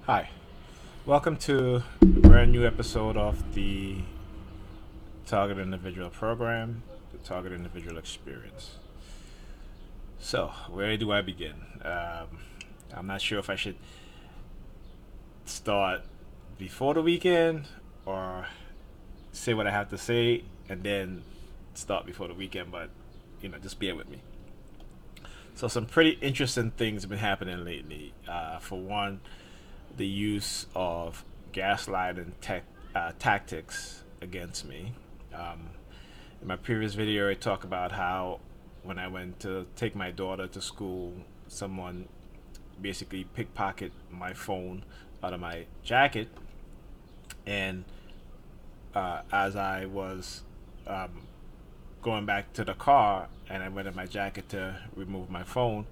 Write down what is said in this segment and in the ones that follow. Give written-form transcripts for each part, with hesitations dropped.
Hi, welcome to a brand new episode of the Target Individual Program, the Target Individual Experience. So, where do I begin? I'm not sure if I should start before the weekend or say what I have to say and then start before the weekend, but just bear with me. So, some pretty interesting things have been happening lately. For one, the use of gaslighting tactics against me. Um, in my previous video, I talked about how when I went to take my daughter to school, someone basically pickpocketed my phone out of my jacket, and as I was um, going back to the car and I went in my jacket to remove my phone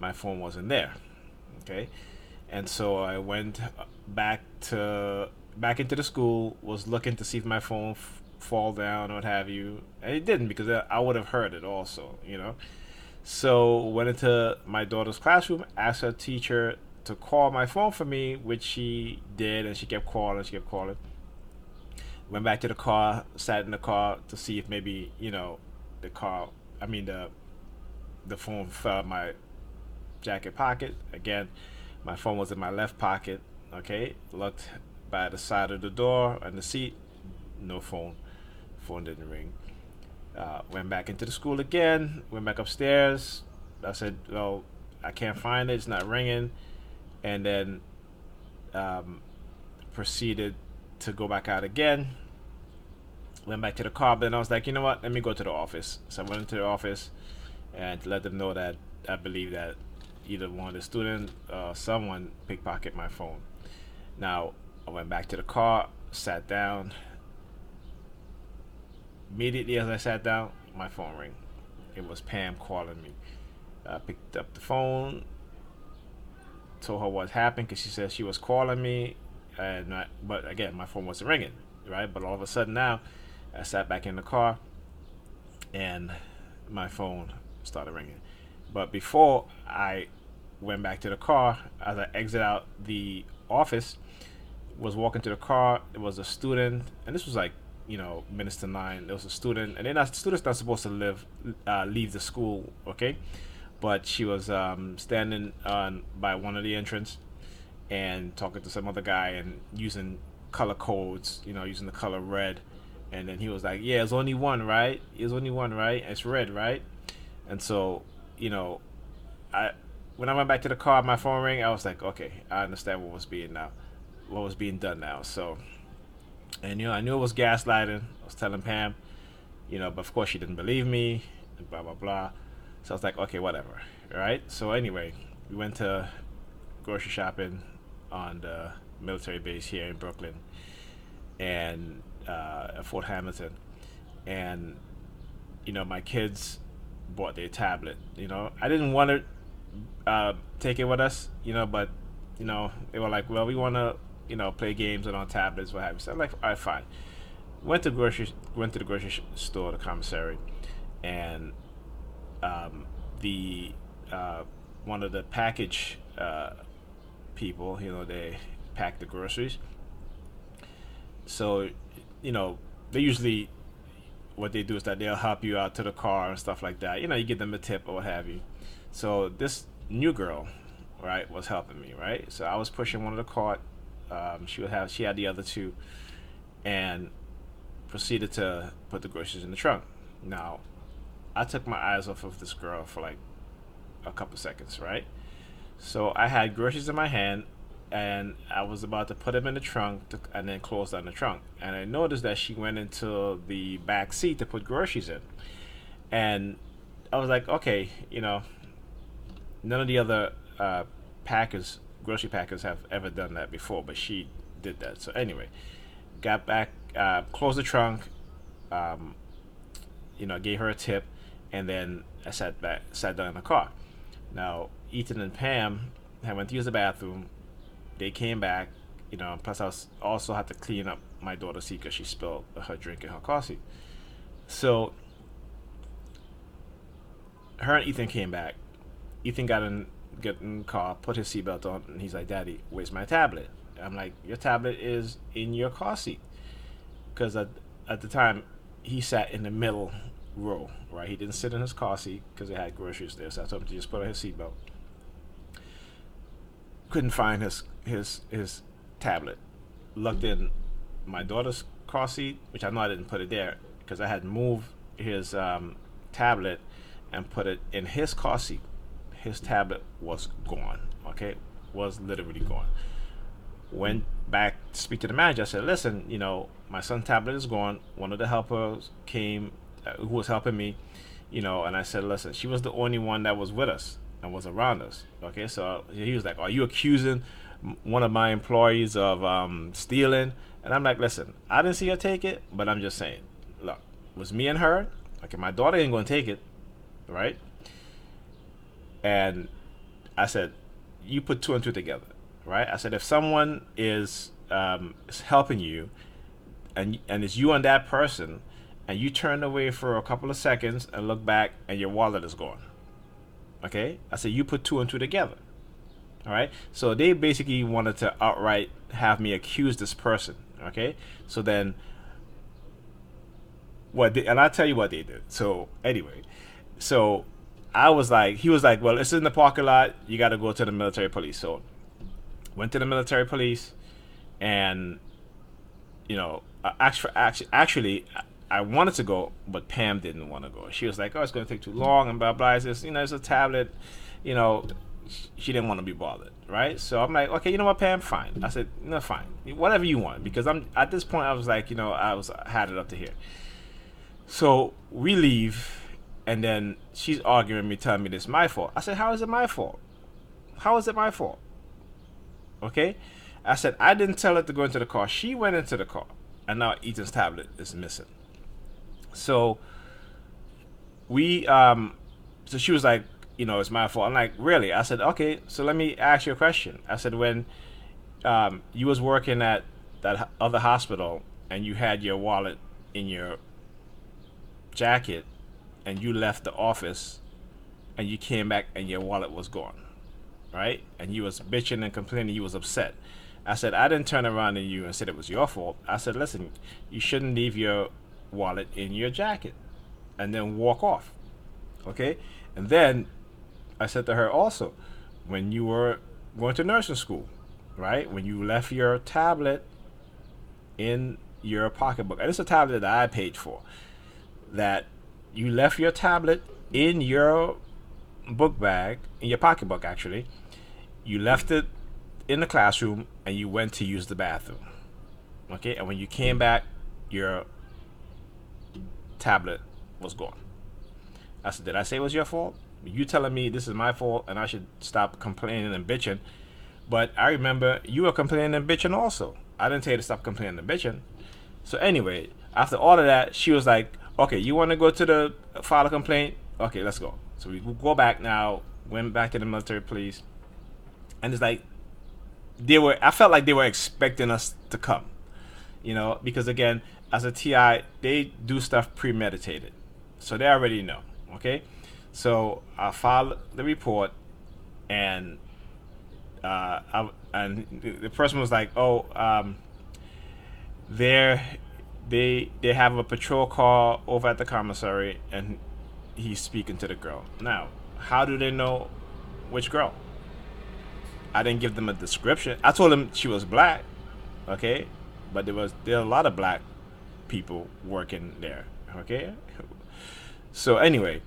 wasn't there. Okay, and so I went back to back into the school, was looking to see if my phone fall down or what have you, and it didn't because I would have heard it also. So went into my daughter's classroom, asked her teacher to call my phone for me, which she did, and she kept calling, Went back to the car, sat in the car to see if maybe the car, I mean the phone fell out of my jacket pocket. Again, my phone was in my left pocket. Okay, looked by the side of the door and the seat, no phone. Phone didn't ring. Went back into the school again. Went back upstairs. I said, "Well, I can't find it. It's not ringing." And then um, proceeded to go back out again. Went back to the car, but then I was like, you know what? Let me go to the office. So I went into the office and let them know that I believe that either one of the students, someone pickpocketed my phone. Now I went back to the car, sat down. Immediately as I sat down, my phone rang. It was Pam calling me. I picked up the phone, told her what happened because she said she was calling me, but again, my phone wasn't ringing, right? But all of a sudden now, I sat back in the car, and my phone started ringing. But before I went back to the car, as I exit out the office, was walking to the car. It was a student, and this was like minutes to 9. There was a student, and students not supposed to leave the school, okay? But she was standing on by one of the entrance and talking to some other guy and using color codes, using the color red. And then he was like, "Yeah, it's only one, right? It's only one, right? It's red, right?" And so, you know, I when I went back to the car, my phone rang. I was like, "Okay, I understand what was being done now." So, and I knew it was gaslighting. I was telling Pam, but of course she didn't believe me, and blah blah blah. So I was like, "Okay, whatever." Right? So anyway, we went to grocery shopping on the military base here in Brooklyn and Fort Hamilton, and my kids bought their tablet. I didn't want to take it with us, but they were like, "Well, we want to play games on our tablets, what have you." So I'm like, "All right, fine." Went to the grocery store, the commissary, and the one of the package people, they pack the groceries. So, they usually what they do is that they'll help you out to the car and stuff like that. You give them a tip or what have you. So this new girl, right, was helping me, right. So I was pushing one of the cart. She had the other two, and proceeded to put the groceries in the trunk. Now, I took my eyes off of this girl for like a couple seconds, right? So I had groceries in my hand, and I was about to put them in the trunk and then close down the trunk. And I noticed that she went into the back seat to put groceries in. And I was like, okay, none of the other grocery packers have ever done that before, but she did that. So anyway, got back, closed the trunk, um, gave her a tip, and then I sat down in the car. Now, Ethan and Pam had went to use the bathroom. They came back, plus I also had to clean up my daughter's seat because she spilled her drink in her car seat. So her and Ethan came back. Ethan get in the car, put his seatbelt on, and he's like, "Daddy, where's my tablet?" I'm like, "Your tablet is in your car seat," because at the time he sat in the middle row, right? He didn't sit in his car seat because they had groceries there. So I told him to just put on his seatbelt. Couldn't find his tablet. Looked in my daughter's car seat, which I know I didn't put it there because I had moved his tablet and put it in his car seat. His tablet was gone. Okay, was literally gone. Went back to speak to the manager. I said, "Listen, my son's tablet is gone. One of the helpers came, who was helping me, and I said, listen, she was the only one that was with us and was around us." Okay, so he was like, "Are you accusing one of my employees of stealing?" And I'm like, "Listen, I didn't see her take it, but I'm just saying, look, it was me and her. Okay, my daughter ain't gonna take it, right?" And I said, "You put two and two together, right?" I said, "If someone is helping you, and it's you and that person, and you turn away for a couple of seconds and look back, and your wallet is gone." Okay, I said, "You put two and two together." All right, so they basically wanted to outright have me accuse this person. Okay, so then and I'll tell you what they did. So anyway, so he was like, "Well, it's in the parking lot. You got to go to the military police." So went to the military police, and actually, I wanted to go, but Pam didn't want to go. She was like, "Oh, it's going to take too long," and blah blah. It's just, it's a tablet, you know. She didn't want to be bothered, right? So I'm like, "Okay, you know what, Pam? Fine." I said, "No, fine, whatever you want," because I'm at this point. I was like, had it up to here. So we leave, and then she's arguing with me, telling me this is my fault. I said, "How is it my fault? How is it my fault?" Okay, I said, "I didn't tell her to go into the car. She went into the car, and now Ethan's tablet is missing." So so she was like, "It's my fault." I'm like, "Really?" I said, "Okay, so let me ask you a question." I said, "When you was working at that other hospital and you had your wallet in your jacket and you left the office and you came back and your wallet was gone, right? And you was bitching and complaining, you was upset." I said, "I didn't turn around to you and said it was your fault. I said, listen, you shouldn't leave your wallet in your jacket and then walk off." Okay? And then I said to her also, when you were going to nursing school, right? When you left your tablet in your pocketbook, and it's a tablet that I paid for, that you left your tablet in your book bag, in your pocketbook actually, you left it in the classroom and you went to use the bathroom. Okay? And when you came back, your tablet was gone. I said, "Did I say it was your fault? You telling me this is my fault and I should stop complaining and bitching. But I remember you were complaining and bitching also. I didn't tell you to stop complaining and bitching." So anyway, after all of that, she was like, "Okay, you want to go to the file a complaint? Okay, let's go." So we go back now, went back to the military police. And it's like, I felt like they were expecting us to come, because again, as a TI, they do stuff premeditated. So they already know, okay? So I filed the report, and the person was like, "Oh, they have a patrol car over at the commissary, and he's speaking to the girl." Now, how do they know which girl? I didn't give them a description. I told them she was black, okay, but there are a lot of black people working there, okay. So anyway,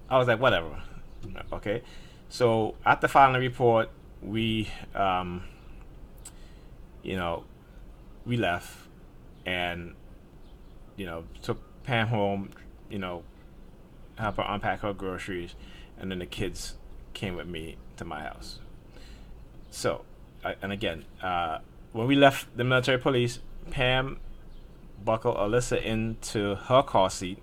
I was like, whatever, okay. So after filing the report, we we left, and took Pam home, help her unpack her groceries, and then the kids came with me to my house. So, and again, when we left the military police, Pam buckled Alyssa into her car seat.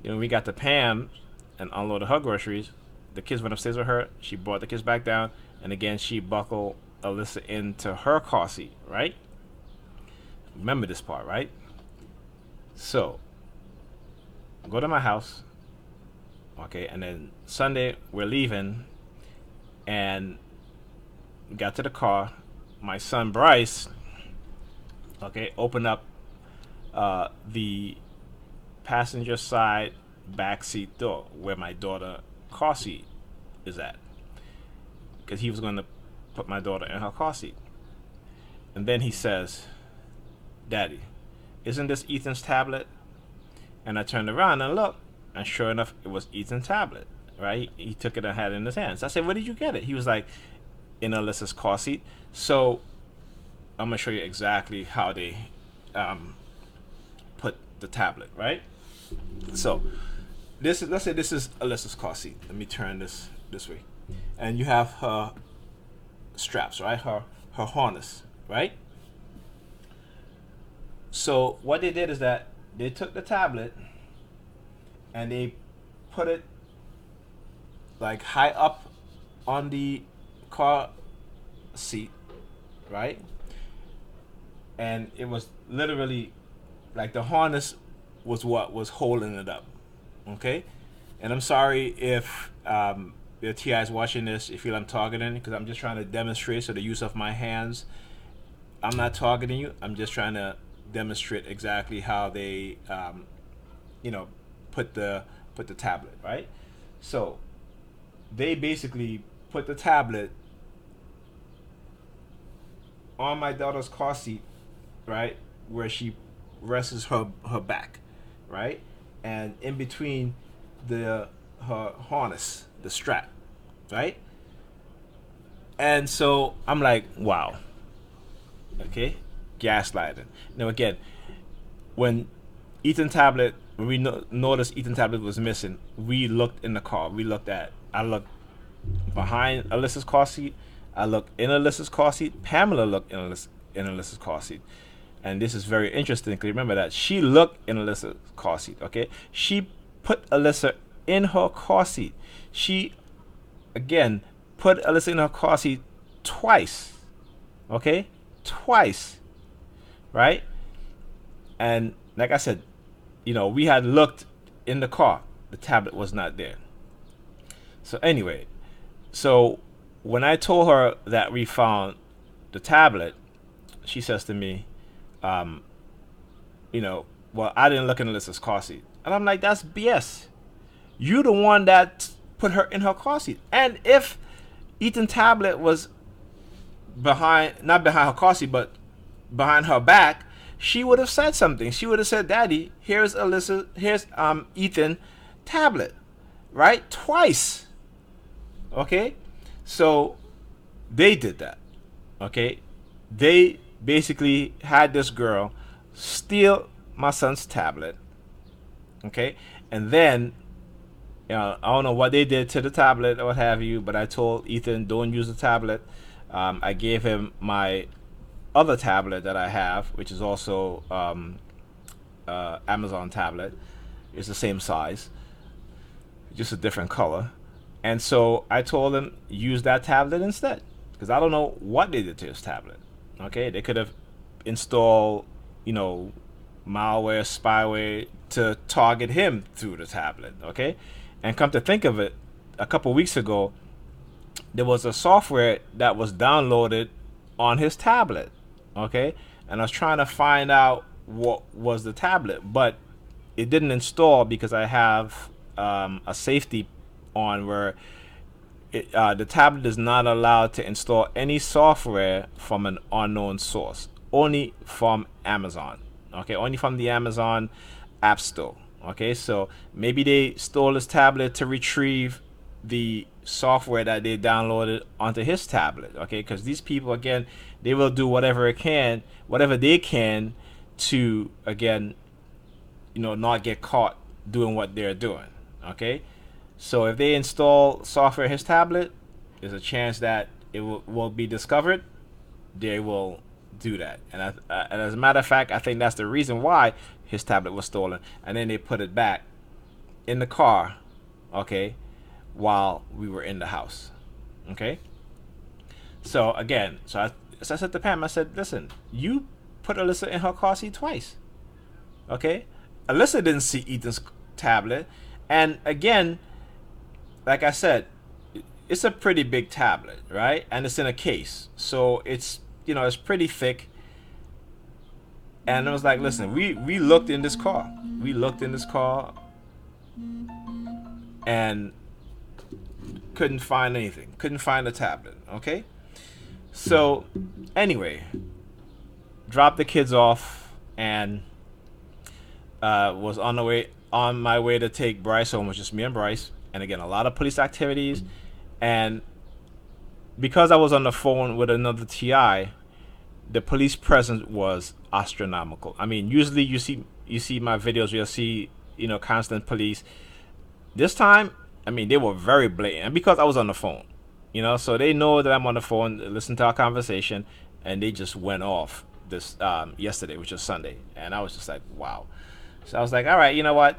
We got to Pam and unloaded her groceries. The kids went upstairs with her. She brought the kids back down, and again, she buckled Alyssa into her car seat, right? Remember this part, right? So, go to my house, okay, and then Sunday, we're leaving, and got to the car. My son Bryce, okay, opened up the passenger side back seat door where my daughter car seat is at, because he was going to put my daughter in her car seat. And then he says, "Daddy, isn't this Ethan's tablet?" And I turned around and looked, and sure enough, it was Ethan's tablet. Right? He took it and had it in his hands. I said, "Where did you get it?" He was like, "In Alyssa's car seat." So I'm gonna show you exactly how they put the tablet. Right? So this is, let's say this is Alyssa's car seat. Let me turn this way, and you have her straps, right? Her harness, right? So what they did is that they took the tablet and they put it like high up on the car seat, right? And it was literally like the harness was what was holding it up, okay? And I'm sorry if the TI is watching this, you feel I'm targeting, because I'm just trying to demonstrate. So the use of my hands, I'm not targeting you. I'm just trying to demonstrate exactly how they, put the tablet, right? So they basically put the tablet on my daughter's car seat, right, where she rests her back, right, and in between her harness, the strap, right? And so I'm like, wow, okay, gaslighting. Now again, when we noticed Ethan tablet was missing, we looked in the car. I looked behind Alyssa's car seat. I looked in Alyssa's car seat. Pamela looked in Alyssa's car seat. And this is very interesting, because remember that she looked in Alyssa's car seat, okay? She put Alyssa in her car seat. She, again, put Alyssa in her car seat twice, okay? Twice, right? And like I said, we had looked in the car. The tablet was not there. So anyway, so when I told her that we found the tablet, she says to me, well, I didn't look in Alyssa's car seat. And I'm like, that's BS. You the one that put her in her car seat. And if Ethan tablet was not behind her car seat, but behind her back, she would have said something. She would have said, "Daddy, here's Ethan tablet," right? Twice. Okay? So they did that. Okay? They basically had this girl steal my son's tablet. Okay? And then, I don't know what they did to the tablet or what have you, but I told Ethan, don't use the tablet. I gave him my other tablet that I have, which is also Amazon tablet. It's the same size, just a different color. And so I told him, use that tablet instead, because I don't know what they did to his tablet. Okay, they could have installed, malware, spyware to target him through the tablet. Okay, and come to think of it, a couple weeks ago, there was a software that was downloaded on his tablet. Okay, and I was trying to find out what was the tablet, but it didn't install because I have a safety on where the tablet is not allowed to install any software from an unknown source, only from Amazon. Okay, only from the Amazon App Store. Okay, so maybe they stole his tablet to retrieve the software that they downloaded onto his tablet. Okay, because these people, again, they will do whatever they can to, again, not get caught doing what they're doing. Okay, so if they install software in his tablet, there's a chance that it will be discovered. They will do that, and as a matter of fact, I think that's the reason why his tablet was stolen. And then they put it back in the car, okay, while we were in the house. Okay, so again, so I said to Pam, I said, listen, you put Alyssa in her car seat twice. Okay, Alyssa didn't see Ethan's tablet, and again, like I said, it's a pretty big tablet, right? And it's in a case, so it's, it's pretty thick. And I was like, listen, we looked in this car, and couldn't find anything, couldn't find the tablet. Okay, so anyway, dropped the kids off and was on my way to take Bryce home. It was just me and Bryce, and again, a lot of police activities. And because I was on the phone with another TI, the police presence was astronomical. I mean, usually you see my videos, you'll see, constant police. This time, I mean, they were very blatant, and because I was on the phone, so they know that I'm on the phone, listen to our conversation, and they just went off this yesterday, which was Sunday, and I was just like, wow. So I was like, all right, you know what,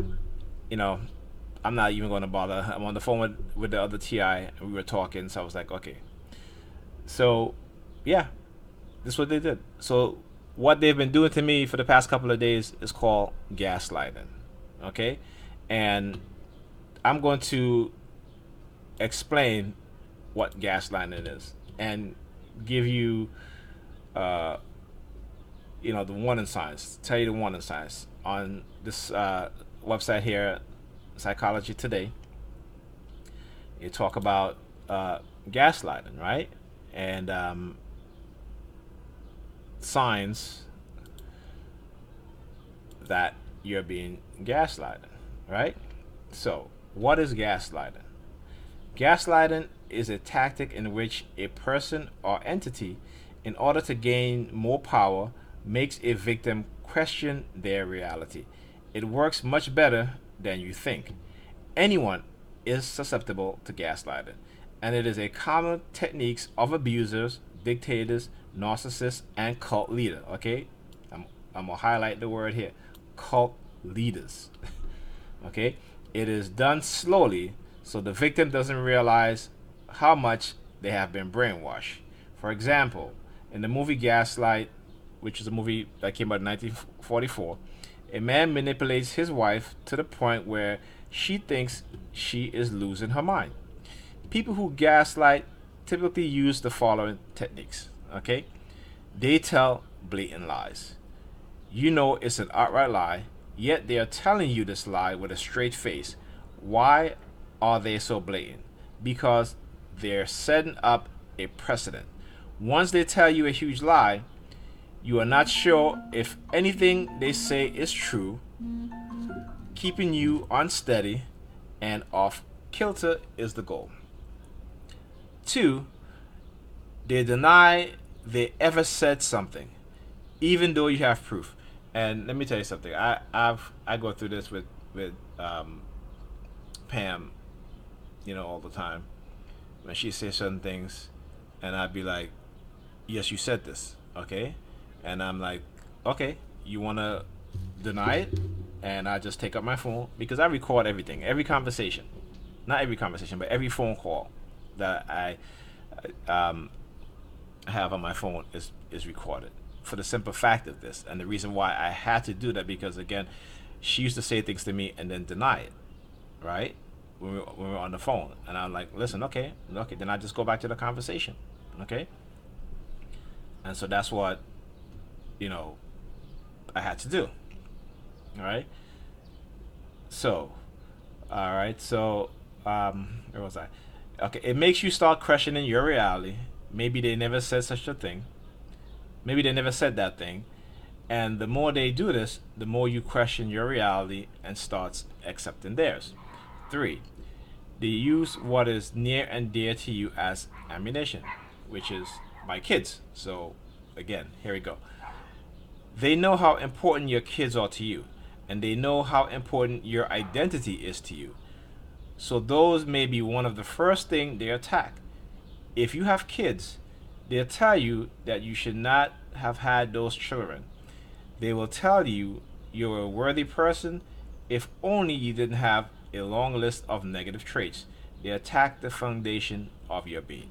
I'm not even going to bother. I'm on the phone with the other TI, and we were talking, so I was like, okay. So, yeah, this is what they did. So what they've been doing to me for the past couple of days is called gaslighting, okay? And I'm going to explain what gaslighting is and give you, the warning signs. Tell you the warning signs on this website here, Psychology Today. You talk about gaslighting, right? And signs that you're being gaslighted, right? So, what is gaslighting? Gaslighting is a tactic in which a person or entity, in order to gain more power, makes a victim question their reality. It works much better than you think. Anyone is susceptible to gaslighting, and it is a common technique of abusers, dictators, narcissists, and cult leader. Okay, I'm gonna highlight the word here: cult leaders. Okay, it is done slowly, so the victim doesn't realize how much they have been brainwashed. For example, in the movie Gaslight, which is a movie that came out in 1944, a man manipulates his wife to the point where she thinks she is losing her mind. People who gaslight typically use the following techniques. Okay, they tell blatant lies. You know it's an outright lie, yet they are telling you this lie with a straight face. Why are they so blatant? Because they're setting up a precedent. Once they tell you a huge lie, you are not sure if anything they say is true, keeping you unsteady and off kilter is the goal. 2, they deny they ever said something, even though you have proof. And let me tell you something. I go through this with Pam, all the time. When she says certain things, and I'd be like, "Yes, you said this, okay?" And I'm like, "Okay, you wanna deny it?" And I just take up my phone because I record everything, every conversation, not every conversation, but every phone call that I have on my phone is recorded, for the simple fact of this. And the reason why I had to do that, because again, she used to say things to me and then deny it, right? When we were on the phone, and I'm like, listen, okay, then I just go back to the conversation, okay? And so that's what I had to do. All right. So, where was I? Okay, it makes you start questioning your reality. Maybe they never said such a thing. Maybe they never said that thing. And the more they do this, the more you question your reality and starts accepting theirs. 3, they use what is near and dear to you as ammunition, which is my kids. So, again, here we go. They know how important your kids are to you, and they know how important your identity is to you. So those may be one of the first things they attack. If you have kids, they'll tell you that you should not have had those children. They will tell you you're a worthy person if only you didn't have a long list of negative traits. They attack the foundation of your being.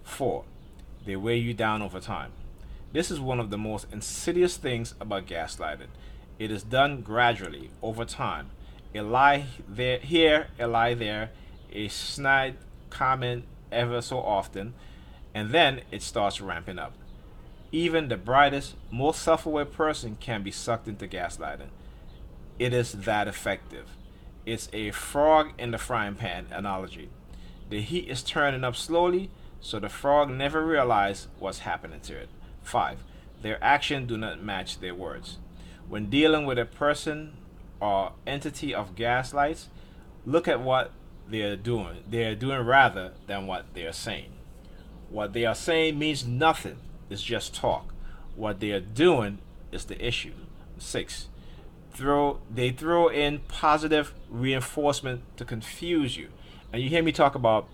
4, they weigh you down over time. This is one of the most insidious things about gaslighting. It is done gradually, over time. A lie there, here, a lie there, a snide comment ever so often, and then it starts ramping up. Even the brightest, most self aware person can be sucked into gaslighting. It is that effective. It's a frog in the frying pan analogy. The heat is turning up slowly, so the frog never realizes what's happening to it. 5. Their actions do not match their words. When dealing with a person or entity of gaslights, look at what they are doing. They are doing rather than what they are saying. What they are saying means nothing. It's just talk. What they are doing is the issue. 6. They throw in positive reinforcement to confuse you. And you hear me talk about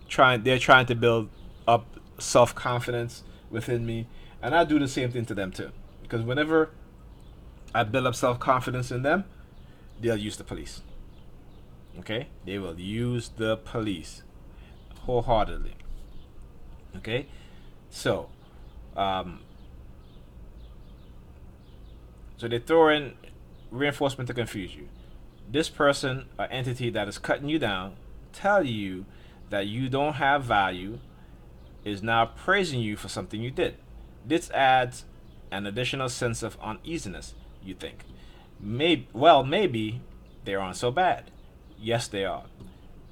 they're trying to build up self-confidence within me, and I do the same thing to them too. Because whenever I build up self-confidence in them, they'll use the police. Okay? They will use the police wholeheartedly. Okay? So, so they throw in reinforcement to confuse you. This person or entity that is cutting you down tell you that you don't have value is now praising you for something you did. This adds an additional sense of uneasiness, you think. Maybe they aren't so bad. Yes, they are.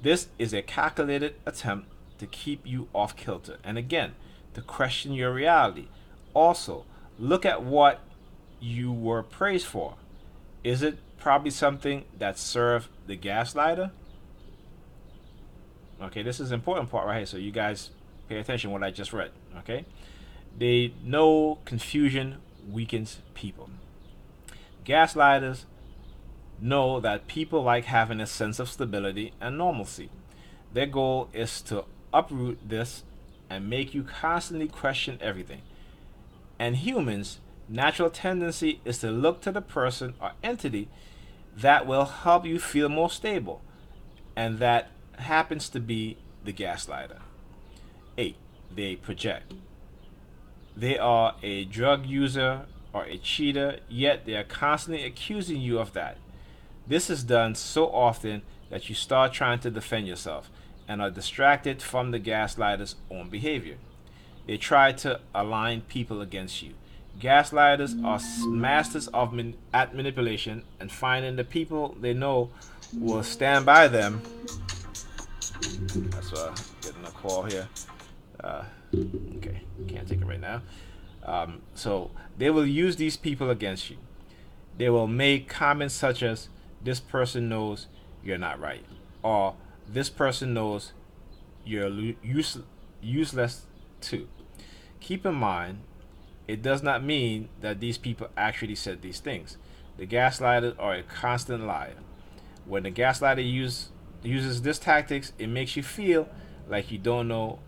This is a calculated attempt to keep you off kilter, and again, to question your reality. Also, look at what you were praised for. Is it probably something that served the gaslighter? Okay, this is the important part right here, so you guys pay attention to what I just read. Okay, they know confusion weakens people. Gaslighters know that people like having a sense of stability and normalcy. Their goal is to uproot this and make you constantly question everything. And humans' natural tendency is to look to the person or entity that will help you feel more stable, and that happens to be the gaslighter. 8. They project. They are a drug user or a cheater, yet they are constantly accusing you of that. This is done so often that you start trying to defend yourself and are distracted from the gaslighter's own behavior. They try to align people against you. Gaslighters are masters at manipulation and finding the people they know will stand by them. That's why I'm getting a call here. Okay, can't take it right now. So they will use these people against you. They will make comments such as, "This person knows you're not right," or "This person knows you're useless too." Keep in mind, it does not mean that these people actually said these things. The gaslighters are a constant liar. When the gaslighter uses this tactics, it makes you feel like you don't know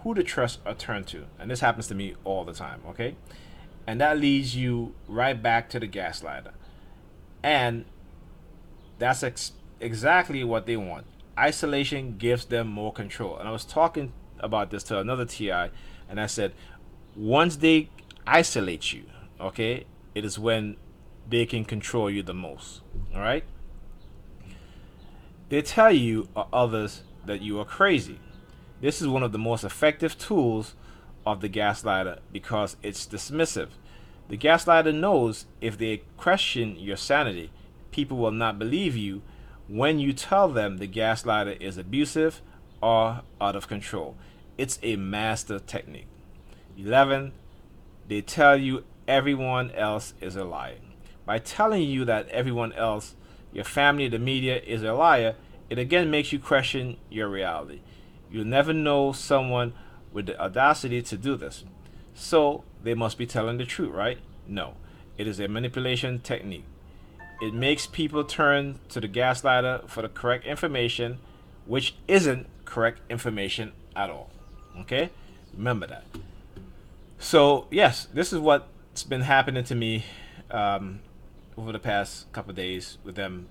who to trust or turn to. And this happens to me all the time, okay? And that leads you right back to the gaslighter. And that's exactly what they want. Isolation gives them more control. And I was talking about this to another TI, and I said, once they isolate you, okay, it is when they can control you the most. All right? They tell you or others that you are crazy. This is one of the most effective tools of the gaslighter because it's dismissive. The gaslighter knows if they question your sanity, people will not believe you when you tell them the gaslighter is abusive or out of control. It's a master technique. 11. They tell you everyone else is a liar. By telling you that everyone else, your family, the media, is a liar, it again makes you question your reality. You'll never know someone with the audacity to do this. So they must be telling the truth, right? No. It is a manipulation technique. It makes people turn to the gaslighter for the correct information, which isn't correct information at all. Okay? Remember that. So, yes, this is what's been happening to me over the past couple of days with them,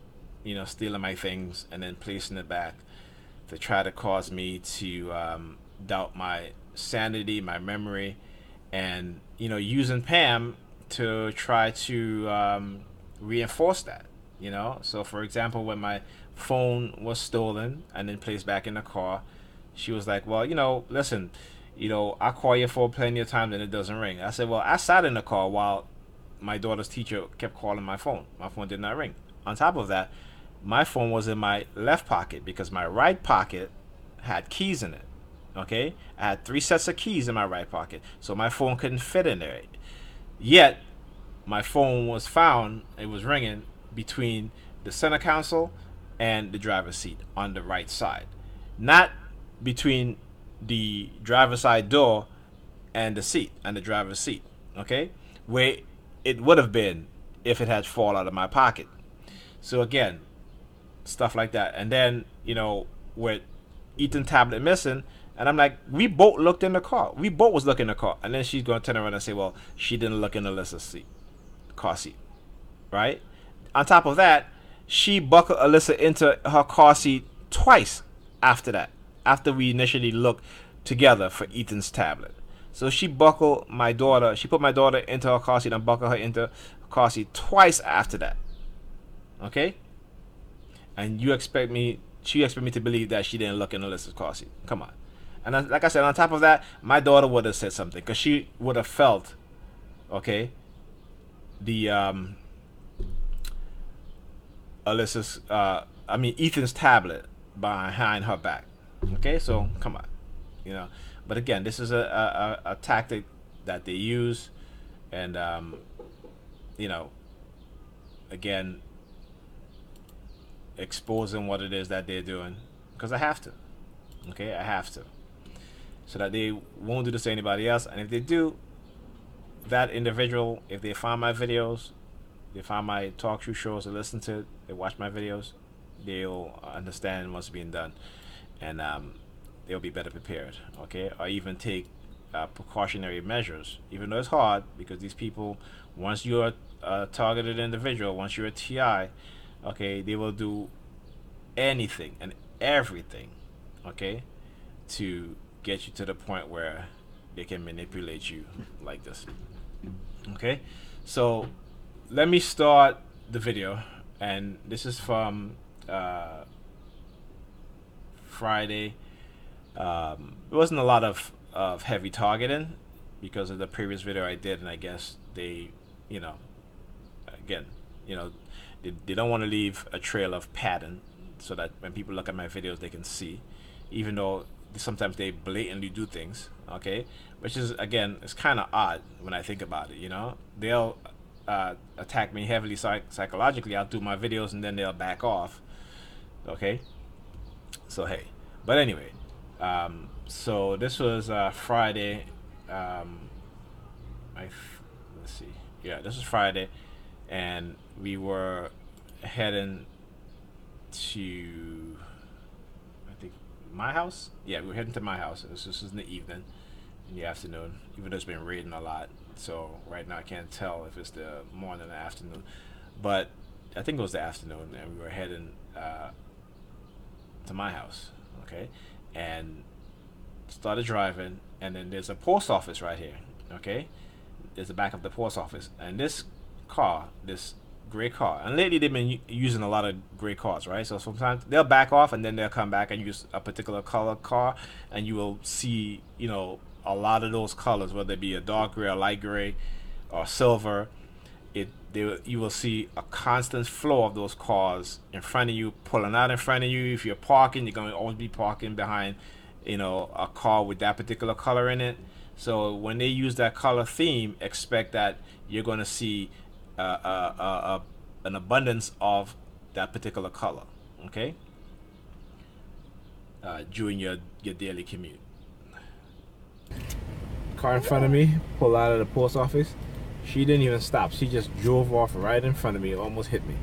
stealing my things and then placing it back to try to cause me to doubt my sanity, my memory, and, using Pam to try to reinforce that, So, for example, when my phone was stolen and then placed back in the car, She was like, well, listen, I call your phone plenty of times and it doesn't ring. I said, well, I sat in the car while my daughter's teacher kept calling my phone. My phone did not ring. On top of that, my phone was in my left pocket because my right pocket had keys in it. Okay? I had 3 sets of keys in my right pocket, so my phone couldn't fit in there. Yet, my phone was found, it was ringing between the center console and the driver's seat on the right side. Not between the driver's side door and the seat, and the driver's seat. Okay? Where it would have been if it had fallen out of my pocket. So again, stuff like that. And then, with Ethan's tablet missing, and I'm like, we both looked in the car. We both was looking in the car. And then she's going to turn around and say, well, she didn't look in Alyssa's car seat. Right? On top of that, she buckled Alyssa into her car seat twice after that. After we initially looked together for Ethan's tablet. So she put my daughter into her car seat and buckled her into her car seat twice after that. Okay? And she expect me to believe that she didn't look in Alyssa's car seat. Come on. And then, like I said, on top of that, my daughter would have said something because she would have felt, okay, the Ethan's tablet behind her back. Okay, so come on, But again, this is a tactic that they use, and again, exposing what it is that they're doing because I have to. Okay, I have to. So that they won't do this to anybody else. And if they do, that individual, if they find my videos, they find my talk show shows, they listen to it, they watch my videos, they'll understand what's being done. And they'll be better prepared. Okay, or even take precautionary measures, even though it's hard because these people, once you're a targeted individual, once you're a TI, okay, they will do anything and everything, okay, to get you to the point where they can manipulate you like this. Okay, so let me start the video, and this is from Friday. It wasn't a lot of heavy targeting because of the previous video I did, and I guess they, again, they don't want to leave a trail of pattern so that when people look at my videos they can see, even though sometimes they blatantly do things, okay, which is, again, it's kind of odd when I think about it. They'll attack me heavily psychologically. I'll do my videos and then they'll back off, okay. So hey, but anyway, so this was Friday. Let's see, yeah, this was Friday, and we were heading to, I think, my house. Yeah, we were heading to my house. This was in the evening, in the afternoon, even though it's been raining a lot, so right now I can't tell if it's the morning or the afternoon, but I think it was the afternoon, and we were heading to my house, okay, and started driving, and then there's a post office right here, okay. There's the back of the post office, and this car, this gray car, and lately they've been using a lot of gray cars, right? So sometimes they'll back off and then they'll come back and use a particular color car, and you will see, a lot of those colors, whether it be a dark gray, a light gray, or silver. You will see a constant flow of those cars in front of you, pulling out in front of you. If you're parking, you're going to always be parking behind, a car with that particular color in it. So when they use that color theme, expect that you're going to see an abundance of that particular color, okay, during your daily commute. Car in front of me pulled out of the post office. She didn't even stop. She just drove off right in front of me, almost hit me.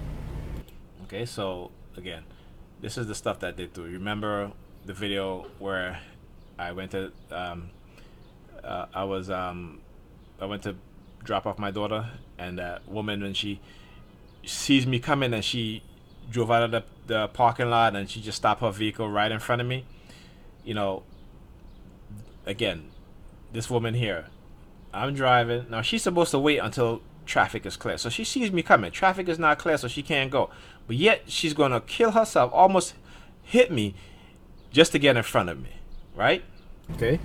Okay, so again, this is the stuff that they do. Remember the video where I went to I went to drop off my daughter, and that woman, when she sees me coming, and she drove out of the parking lot, and she just stopped her vehicle right in front of me. Again, this woman here, I'm driving. Now she's supposed to wait until traffic is clear. So she sees me coming. Traffic is not clear, so she can't go. But yet she's going to kill herself, almost hit me, just to get in front of me. right? Okay.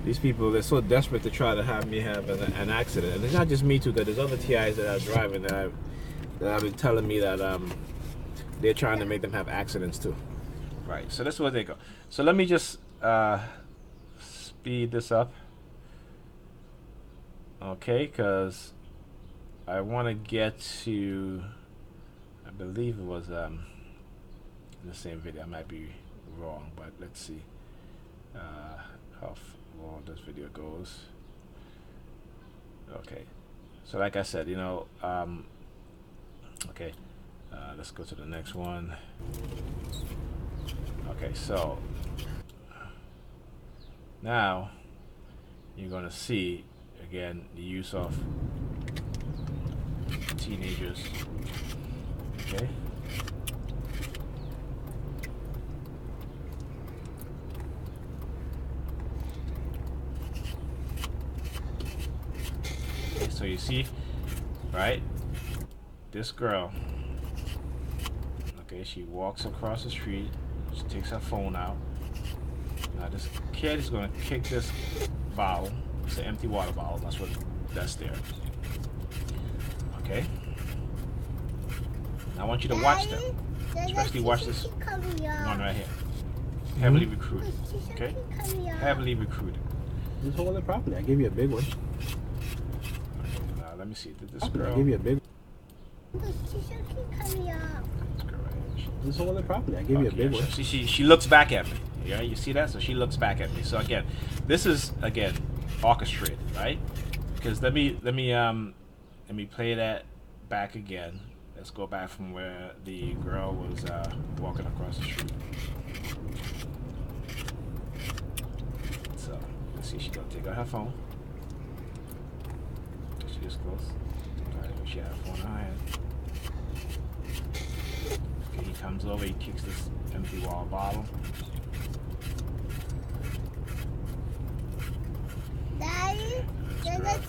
These people, they're so desperate to try to have me have an accident, and it's not just me too. Because there's other TIs that are driving that have been telling me that they're trying to make them have accidents too. Right. So that's where they go. So let me just speed this up. Okay, because I want to get to, I believe it was in the same video. I might be wrong, but let's see how long this video goes. Okay, so like I said, you know, okay, let's go to the next one. Okay, so now you're going to see again the use of teenagers. Okay. Okay, so you see, right? This girl, okay, she walks across the street, she takes her phone out. Now this kid is going to kick this bottle. It's an empty water bottle. That's there. Okay. Now I want you to watch them. Especially watch this one right here. Heavily recruited. Okay? Heavily recruited. Just hold it properly. I gave you a big one. Okay, now let me see. Did this girl? I gave you a big This girl right here. Just hold it properly. I gave you a big one. She looks back at me. Yeah, you see that? So she looks back at me. So again, this is again orchestrated, right? Because let me play that back again. Let's go back from where the girl was walking across the street. So let's see, she's gonna take out her phone. She is close. Alright, she had her phone in her hand. Okay, he comes over, he kicks this empty water bottle.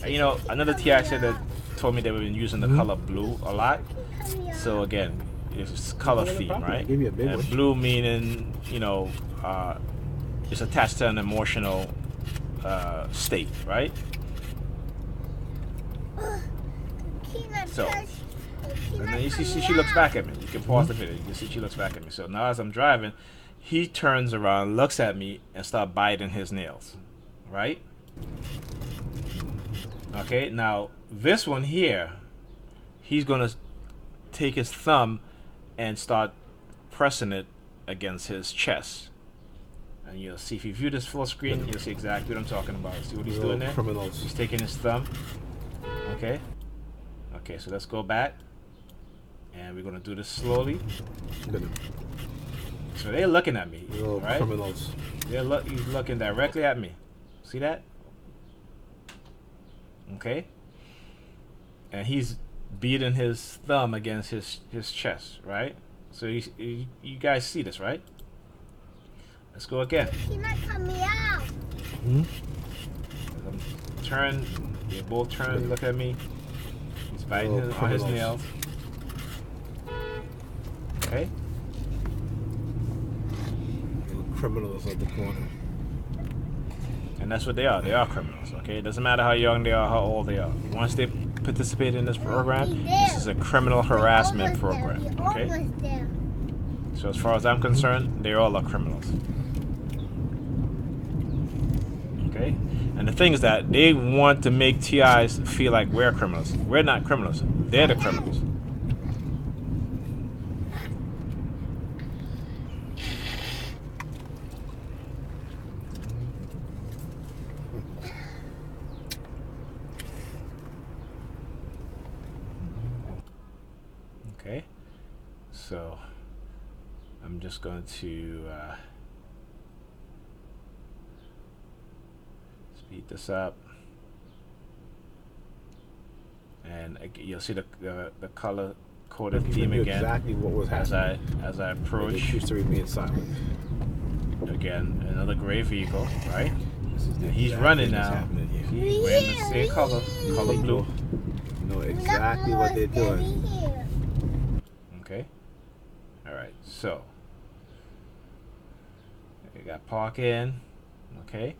You know, another TI said that told me they were using the color blue a lot. So again, it's color theme, right? And blue meaning, you know, it's attached to an emotional state, right? So, and then you see she looks back at me. You can pause the video. You can see she looks back at me. So now as I'm driving, he turns around, looks at me, and starts biting his nails, right? Okay, now this one here, he's gonna take his thumb and start pressing it against his chest. And you'll see, if you view this full screen, you'll see exactly what I'm talking about. See what he's doing there? Criminals. He's taking his thumb. Okay. Okay, so let's go back. And we're gonna do this slowly. So they're looking at me, right? Criminals. He's looking directly at me. See that? Okay. And he's beating his thumb against his chest, right? So you guys see this, right? Let's go again. He's not coming out. Turn. They both turn. Look at me. He's biting on his nails. Okay. Criminals at the corner. And that's what they are. They are criminals. Okay. It doesn't matter how young they are, how old they are. Once they participate in this program, this is a criminal harassment program. Okay. So as far as I'm concerned, they all are criminals. Okay. And the thing is that they want to make TIs feel like we're criminals. We're not criminals. They're the criminals. Okay. So I'm just going to speed this up, and you'll see the color coded theme again. Exactly what was happening as I approach. History being silent. Again, another gray vehicle, right? And he's running now. He's wearing the same color blue. You know exactly what they're doing. Okay. All right. So We got parking. Okay.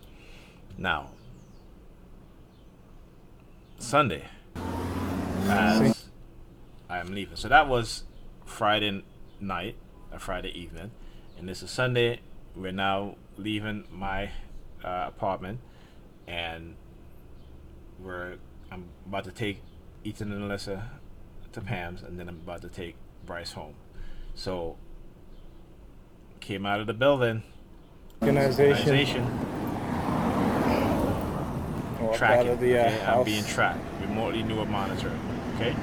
Now, Sunday, as I am leaving. So that was Friday night, or Friday evening, and this is Sunday. We're now leaving my apartment, and I'm about to take Ethan and Alyssa to Pam's, and then I'm about to take Bryce home. So came out of the building. Organization. Tracking. Out of the, okay? I'm being tracked. Remotely newer monitoring. Okay.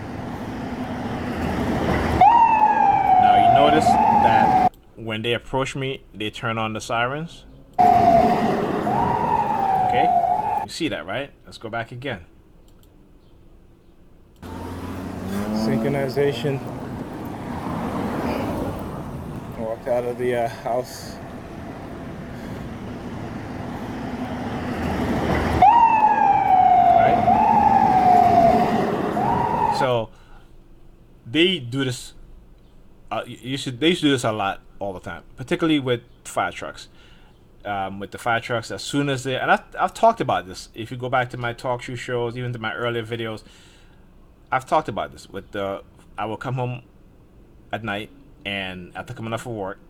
Now you notice that when they approach me, they turn on the sirens. Okay. You see that, right? Let's go back again. Synchronization. Walked out of the house. So they do this. They used to do this a lot, all the time, particularly with fire trucks. With the fire trucks, as soon as they, and I've talked about this. If you go back to my talk show shows, even to my earlier videos, I've talked about this. I will come home at night, and after coming off of work,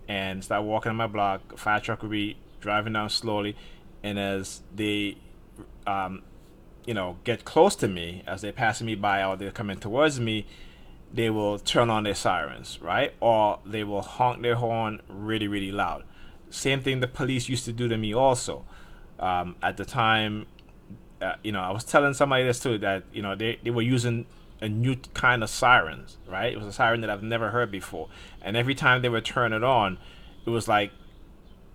and start walking on my block. A fire truck will be driving down slowly, and as they get close to me, as they're passing me by or they're coming towards me, they will turn on their sirens, right? Or they will honk their horn really, really loud. Same thing the police used to do to me also. At the time, I was telling somebody this too, that, they were using a new kind of sirens, right? It was a siren that I've never heard before. And every time they would turn it on, it was like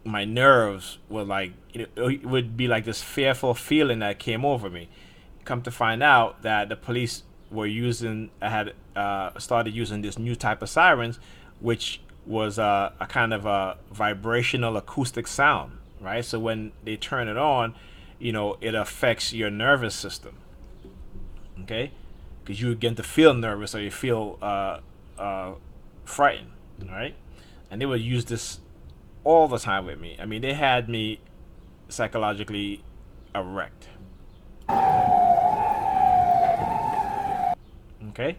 my nerves were like, it would be like this fearful feeling that came over me. Come to find out that the police had started using this new type of sirens, which was a kind of a vibrational acoustic sound, right? So when they turn it on, it affects your nervous system, okay? Because you begin to feel nervous or you feel frightened, right? And they would use this all the time with me. I mean, they had me psychologically wrecked. Okay.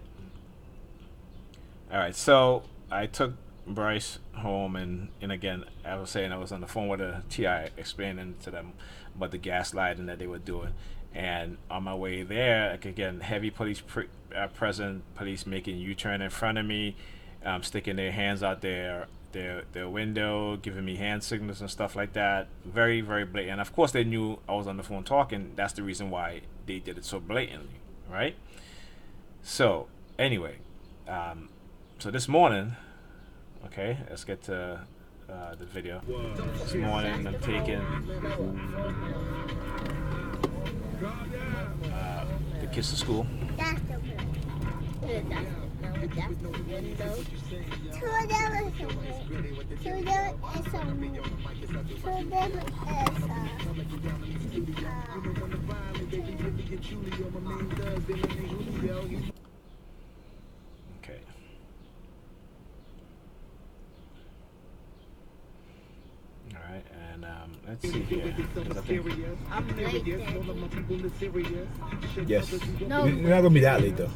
All right. So I took Bryce home, and again, I was saying I was on the phone with a TI explaining to them about the gaslighting that they were doing. And on my way there, like, again, heavy police present, police making U-turn in front of me, sticking their hands out their window, giving me hand signals and stuff like that. Very, very blatant. And of course, they knew I was on the phone talking. That's the reason why they did it so blatantly, right? So anyway, so this morning, okay, let's get to the video. This morning, I'm taking the kids to school. Okay. All right, and let's see here. Yes. No. You're not gonna be that late though.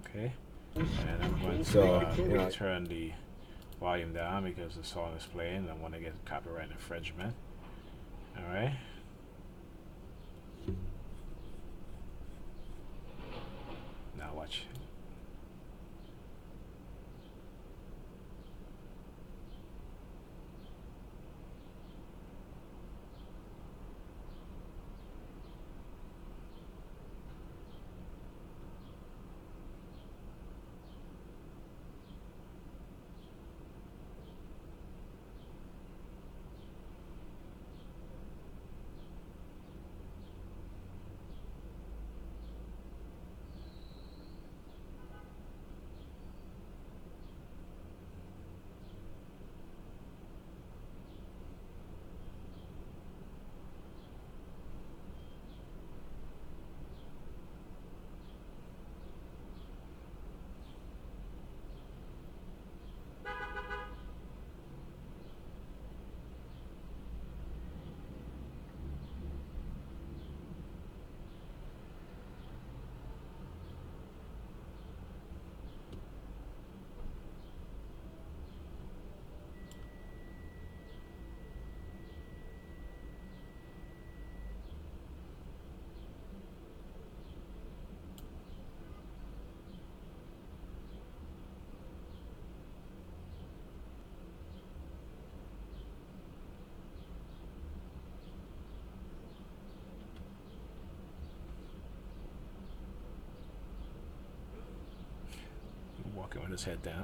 Okay. And I'm going to turn the volume down because the song is playing. I want to get copyright infringement. All right. Now watch. walking with his head down.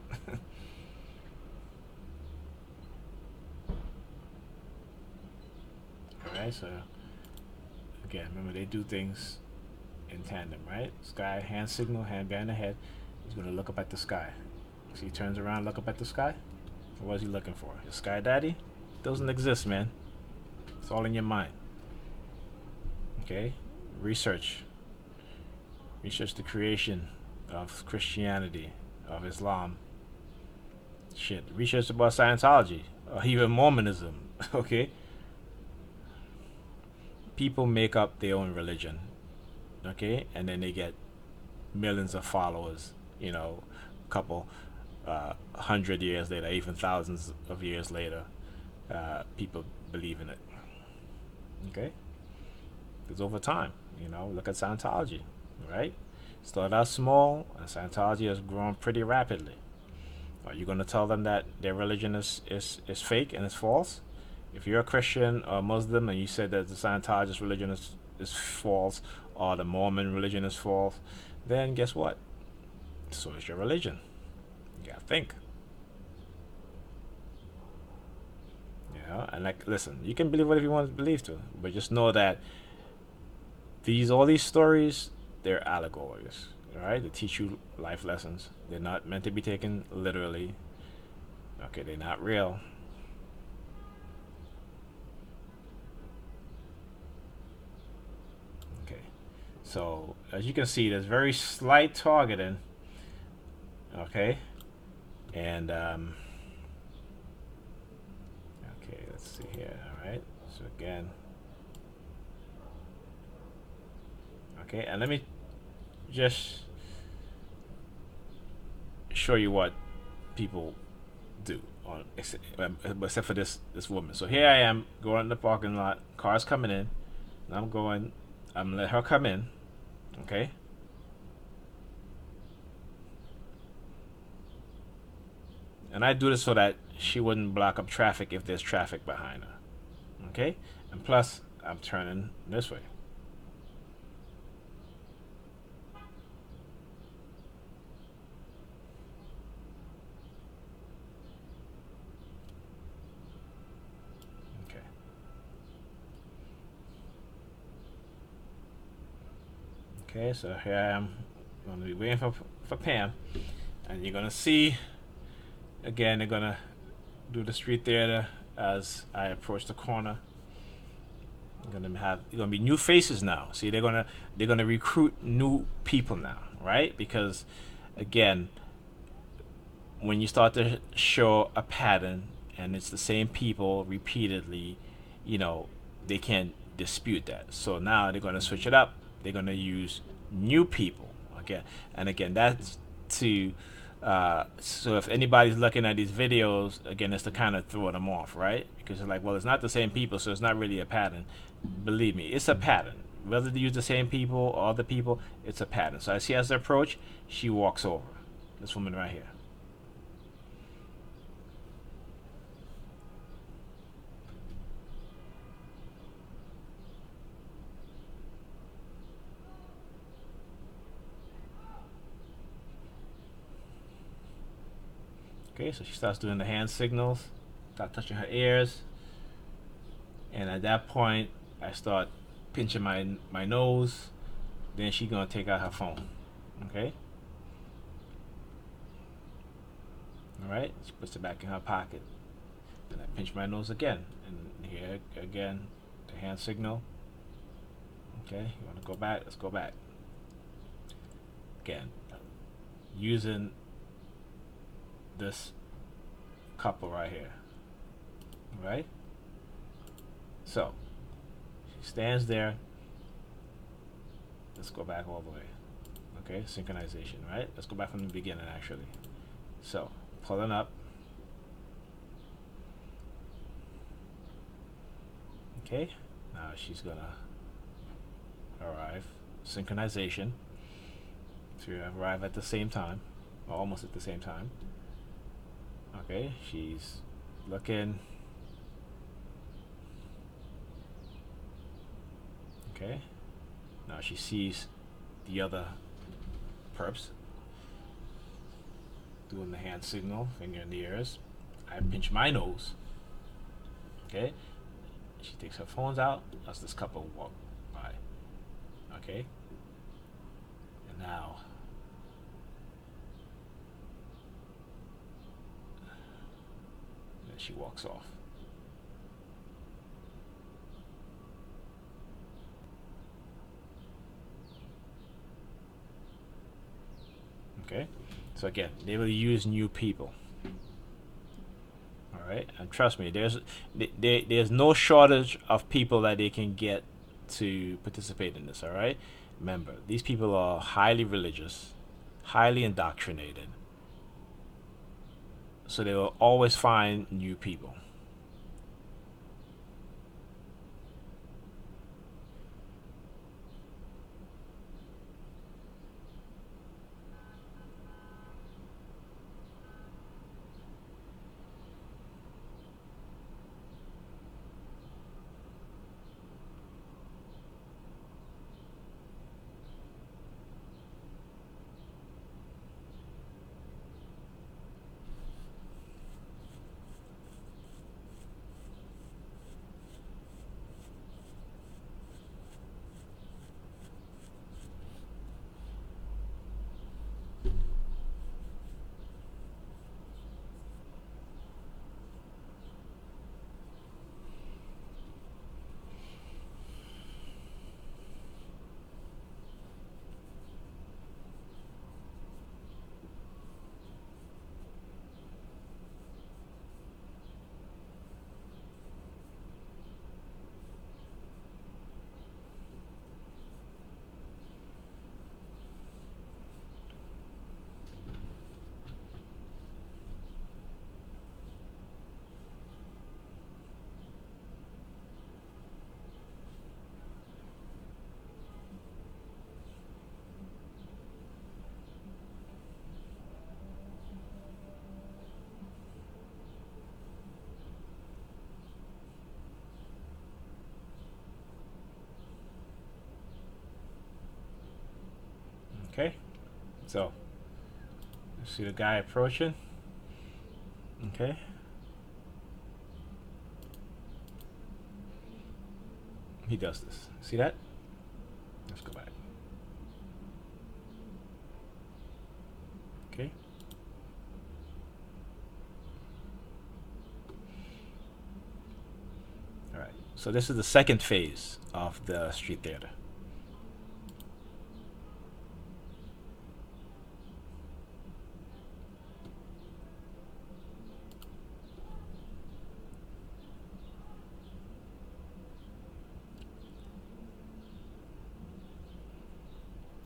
Alright, so again, remember they do things in tandem, right? Sky, hand signal, hand behind the head. He's gonna look up at the sky. So he turns around, look up at the sky. What is he looking for? His sky daddy? Doesn't exist, man. It's all in your mind. Okay? Research. Research the creation of Christianity, of Islam. Shit. Research about Scientology, or even Mormonism. Okay? People make up their own religion. Okay? And then they get millions of followers, you know, a couple 100 years later, even thousands of years later, people believe in it. Okay? Because over time, you know, look at Scientology, right? Started out small, and Scientology has grown pretty rapidly. Are you going to tell them that their religion is fake and is false? If you're a Christian or Muslim and you said that the Scientologist religion is false, or the Mormon religion is false, then guess what? So is your religion. You gotta think. You know, and like, listen, you can believe whatever you want to believe to, but just know that all these stories, they're allegories. Alright? They teach you life lessons. They're not meant to be taken literally. Okay, they're not real. Okay. So as you can see, there's very slight targeting. Okay. And okay, let's see here. Alright. So again. Okay, and let me just show you what people do on except for this woman. So here I am going in the parking lot, cars coming in, and I'm gonna let her come in. Okay. And I do this so that she wouldn't block up traffic if there's traffic behind her. Okay? And plus I'm turning this way. Okay, so here I am. I'm going to be waiting for Pam. And you're going to see, again, they're going to do the street theater as I approach the corner. You're going to be new faces now. See, they're going to recruit new people now, right? Because, again, when you start to show a pattern and it's the same people repeatedly, you know, they can't dispute that. So now they're going to switch it up. They're going to use new people. Okay, and again, that's to so if anybody's looking at these videos, again, it's to kind of throw them off, right? Because it's like, well, it's not the same people, so it's not really a pattern. Believe me, it's a pattern. Whether they use the same people or other people, it's a pattern. So as she has to approach, she walks over. This woman right here. Okay, so she starts doing the hand signals, start touching her ears, and at that point, I start pinching my nose. Then she's gonna take out her phone. Okay. All right. She puts it back in her pocket. Then I pinch my nose again, and here again, the hand signal. Okay. You want to go back? Let's go back. Again, using this couple right here. Right? So she stands there. Let's go back all the way. Okay, synchronization, right? Let's go back from the beginning actually. So pulling up. Okay, now she's gonna arrive. Synchronization. So you arrive at the same time, or almost at the same time. Okay, she's looking. Okay, now she sees the other perps. doing the hand signal, finger in the ears. I pinch my nose. Okay. She takes her phones out as this couple walk by. Okay. And now then she walks off. Okay. So again, they will use new people. All right, and trust me, there's no shortage of people that they can get to participate in this. All right, remember these people are highly religious, highly indoctrinated, so they will always find new people. Okay, so you see the guy approaching. Okay. He does this. See that? Let's go back. Okay. All right. So this is the second phase of the street theater.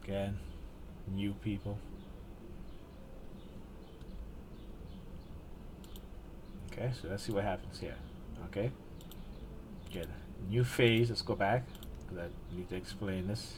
Again, new people. Okay, so let's see what happens here. Okay. Good. New phase. Let's go back because I need to explain this.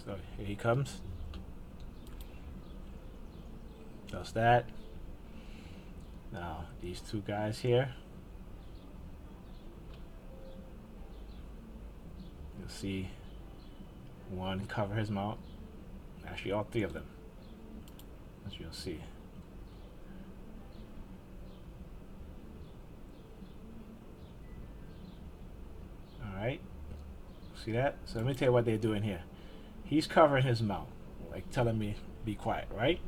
So here he comes. Does that. Now these two guys here. You'll see one cover his mouth. Actually, all three of them. As you'll see. Alright. See that? So let me tell you what they're doing here. He's covering his mouth, like telling me be quiet, right?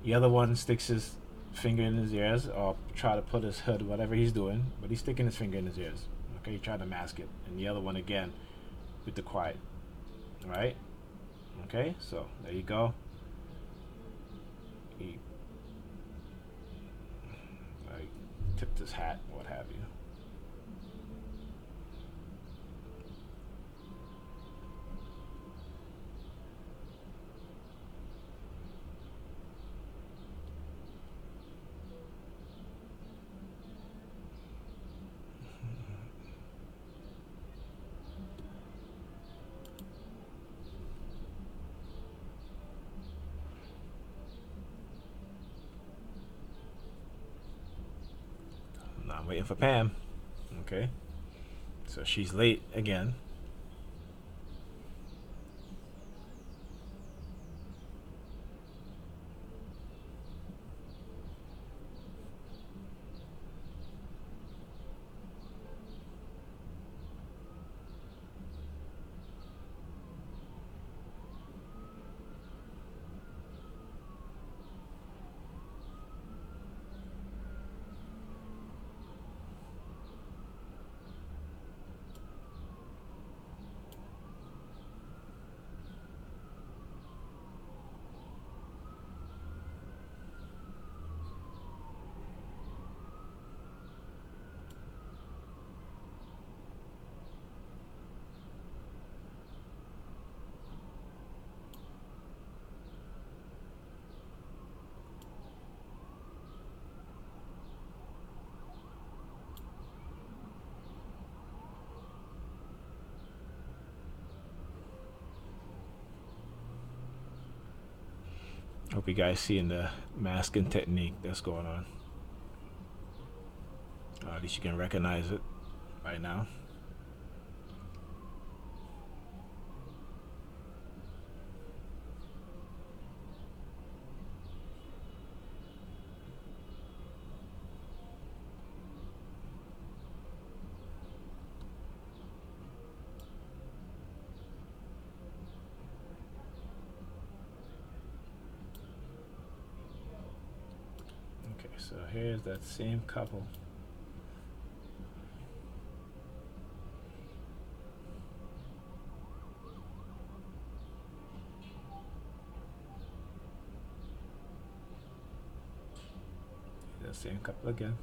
The other one sticks his finger in his ears or try to put his hood, whatever he's doing, but he's sticking his finger in his ears. Okay, he tried to mask it. And the other one again with the quiet. Right? Okay, so there you go. He like tipped his hat, what have you. I'm waiting for Pam. Okay, so she's late again. Hope you guys seeing the masking technique that's going on. At least you can recognize it right now. Okay, so here's that same couple. The same couple again.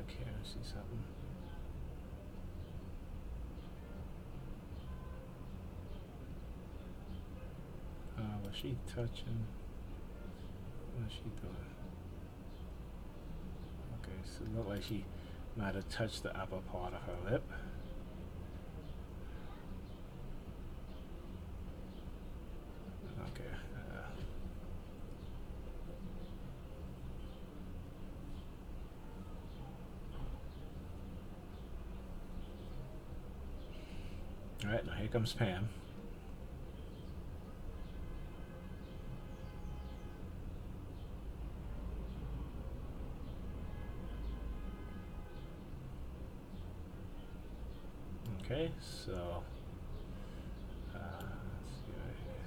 Here, see something. Was she touching? What's she doing? Okay, so it looked like she might have touched the upper part of her lip. Okay. All right, now here comes Pam. Okay, so let's see right here.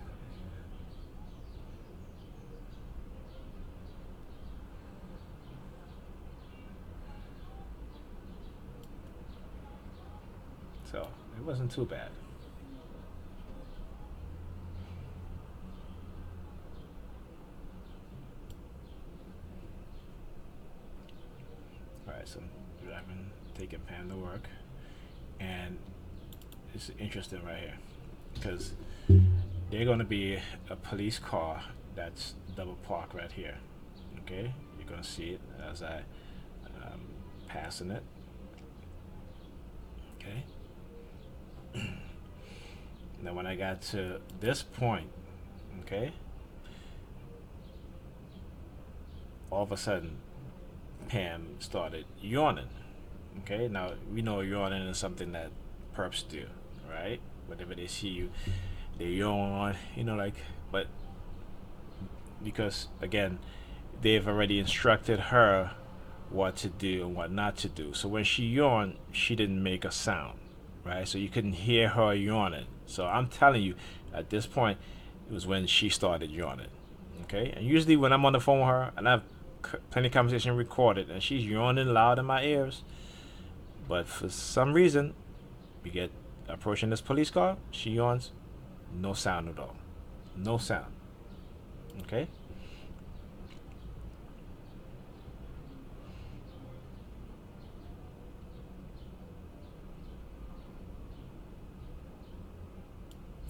So it wasn't too bad. All right, so I've been taking Pam to work, and it's interesting right here because they're going to be a police car that's double parked right here. Okay, you're going to see it as I passing it. Okay. Then when I got to this point, okay, all of a sudden Pam started yawning. Okay, now we know yawning is something that perps do, right? Whenever they see you, they yawn, like, but because again, they've already instructed her what to do and what not to do. So when she yawned, she didn't make a sound, right? So you couldn't hear her yawning. So I'm telling you, at this point, it was when she started yawning. Okay, and usually when I'm on the phone with her and I've plenty of conversation recorded and she's yawning loud in my ears, but for some reason, we get approaching this police car, she yawns, no sound at all, no sound. Okay.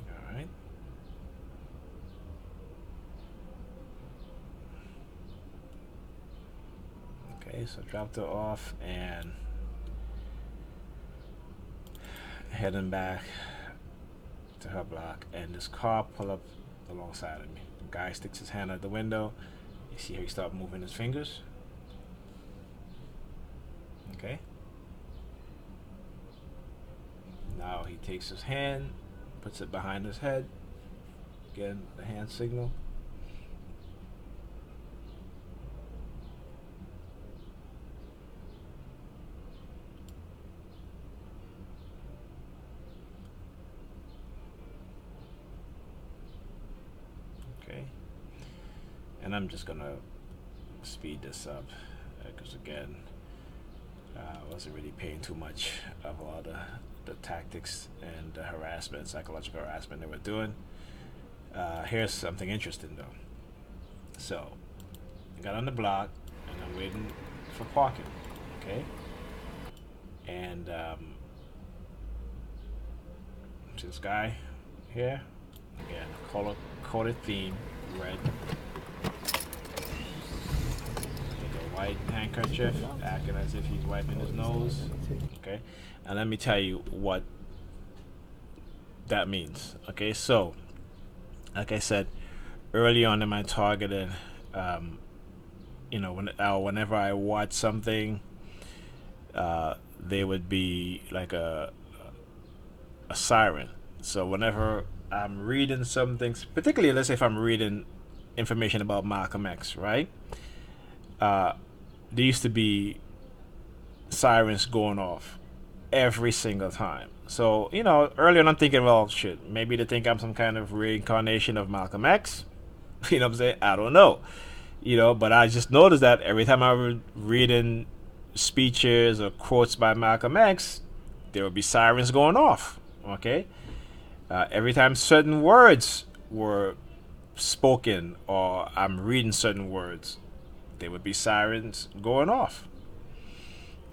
All right. Okay, so dropped her off and heading back to her block, and this car pull up alongside of me. The guy sticks his hand out the window. You see how he start moving his fingers. Okay. Now he takes his hand, puts it behind his head. Again, the hand signal. Okay. And I'm just gonna speed this up because again, I wasn't really paying too much of all the tactics and the harassment, psychological harassment they were doing. Here's something interesting though. So I got on the block and I'm waiting for parking. Okay. And this guy here, again, color coded theme, red. With a white handkerchief, acting as if he's wiping his nose. Okay, and let me tell you what that means. Okay, so like I said early on in my targeting, whenever I watch something, there would be like a siren. So whenever I'm reading something, particularly let's say if I'm reading information about Malcolm X, right? There used to be sirens going off every single time. So, earlier on I'm thinking, well, shit, maybe they think I'm some kind of reincarnation of Malcolm X. You know what I'm saying? I don't know. But I just noticed that every time I was reading speeches or quotes by Malcolm X, there would be sirens going off. Okay? Every time certain words were spoken or I'm reading certain words, there would be sirens going off.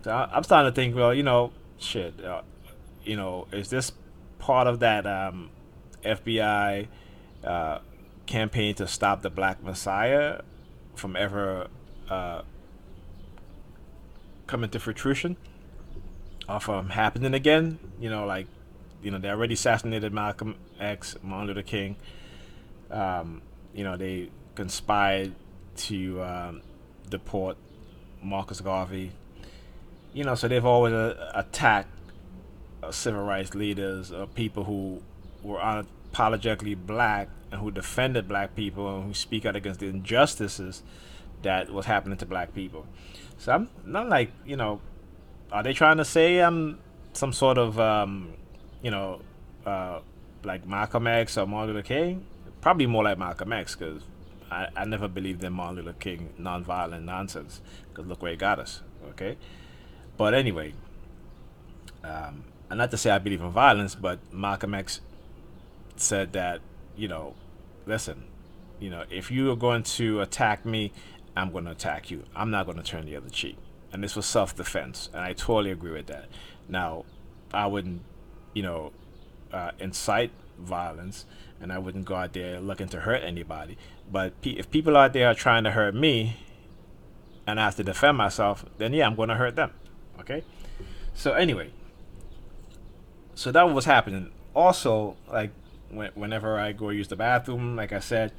So I'm starting to think, well, shit, is this part of that FBI campaign to stop the Black Messiah from ever coming to fruition or from happening again? They already assassinated Malcolm X, Martin Luther King. They conspired to deport Marcus Garvey. So they've always attacked civil rights leaders or people who were unapologetically black and who defended black people and who speak out against the injustices that was happening to black people. So I'm not like, are they trying to say I'm some sort of, like Malcolm X or Martin Luther King? Probably more like Malcolm X, because I never believed in Martin Luther King nonviolent nonsense, because look where it got us, okay? But anyway, and not to say I believe in violence, but Malcolm X said that, listen, if you are going to attack me, I'm going to attack you. I'm not going to turn the other cheek. And this was self-defense, and I totally agree with that. Now, I wouldn't, incite violence, and I wouldn't go out there looking to hurt anybody. But if people out there are trying to hurt me, and I have to defend myself, then yeah, I'm going to hurt them. Okay? So anyway, so that was happening. Also, like whenever I go use the bathroom, like I said,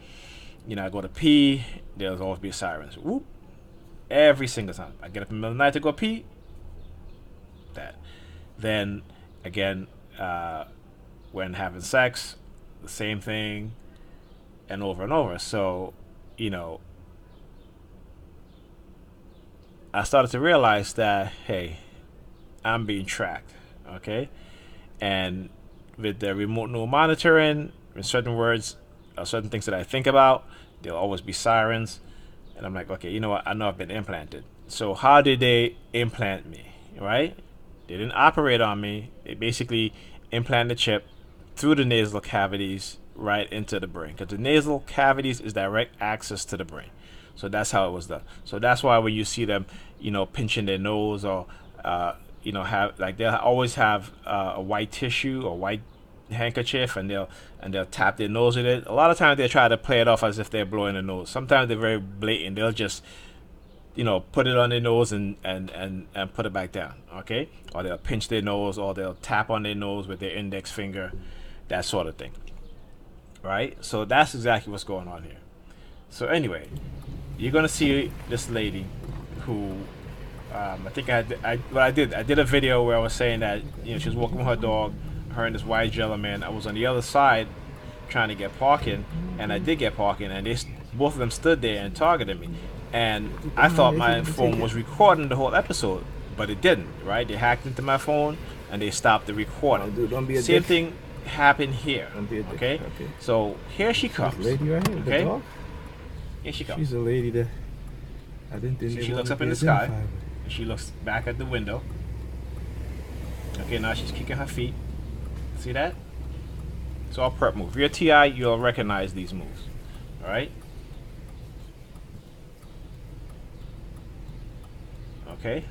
I go to pee, there'll always be sirens. Whoop. Every single time. I get up in the middle of the night to go pee, that. Then, again, when having sex, the same thing, and over. So, I started to realize that, hey, I'm being tracked, okay? And with the remote node monitoring, in certain words, certain things that I think about, there'll always be sirens. And I'm like, okay, you know what? I know I've been implanted. So how did they implant me, right? They didn't operate on me. They basically implanted the chip through the nasal cavities right into the brain. Because the nasal cavities is direct access to the brain. So that's how it was done. So that's why when you see them, pinching their nose or, have like they'll always have a white tissue or white handkerchief, and they'll tap their nose with it. A lot of times they try to play it off as if they're blowing the nose. Sometimes they're very blatant. They'll just put it on their nose and put it back down, okay? Or they'll pinch their nose, or they'll tap on their nose with their index finger, that sort of thing, right? So that's exactly what's going on here. So anyway, you're gonna see this lady who I think I did a video where I was saying that she was walking with her dog, her and this white gentleman. I was on the other side trying to get parking, and I did get parking, and both of them stood there and targeted me. And I thought my phone was recording the whole episode, but it didn't, right? They hacked into my phone and they stopped the recording. Don't be a Same dick. thing happened here. Don't be a dick. Okay? So here she comes. This lady right here, okay? the dog. Here she comes. She's a lady that I didn't think She looks up in the sky. And she looks back at the window. Okay, now she's kicking her feet. See that? It's all prep move. If you're a TI, you'll recognize these moves. Alright? Okay.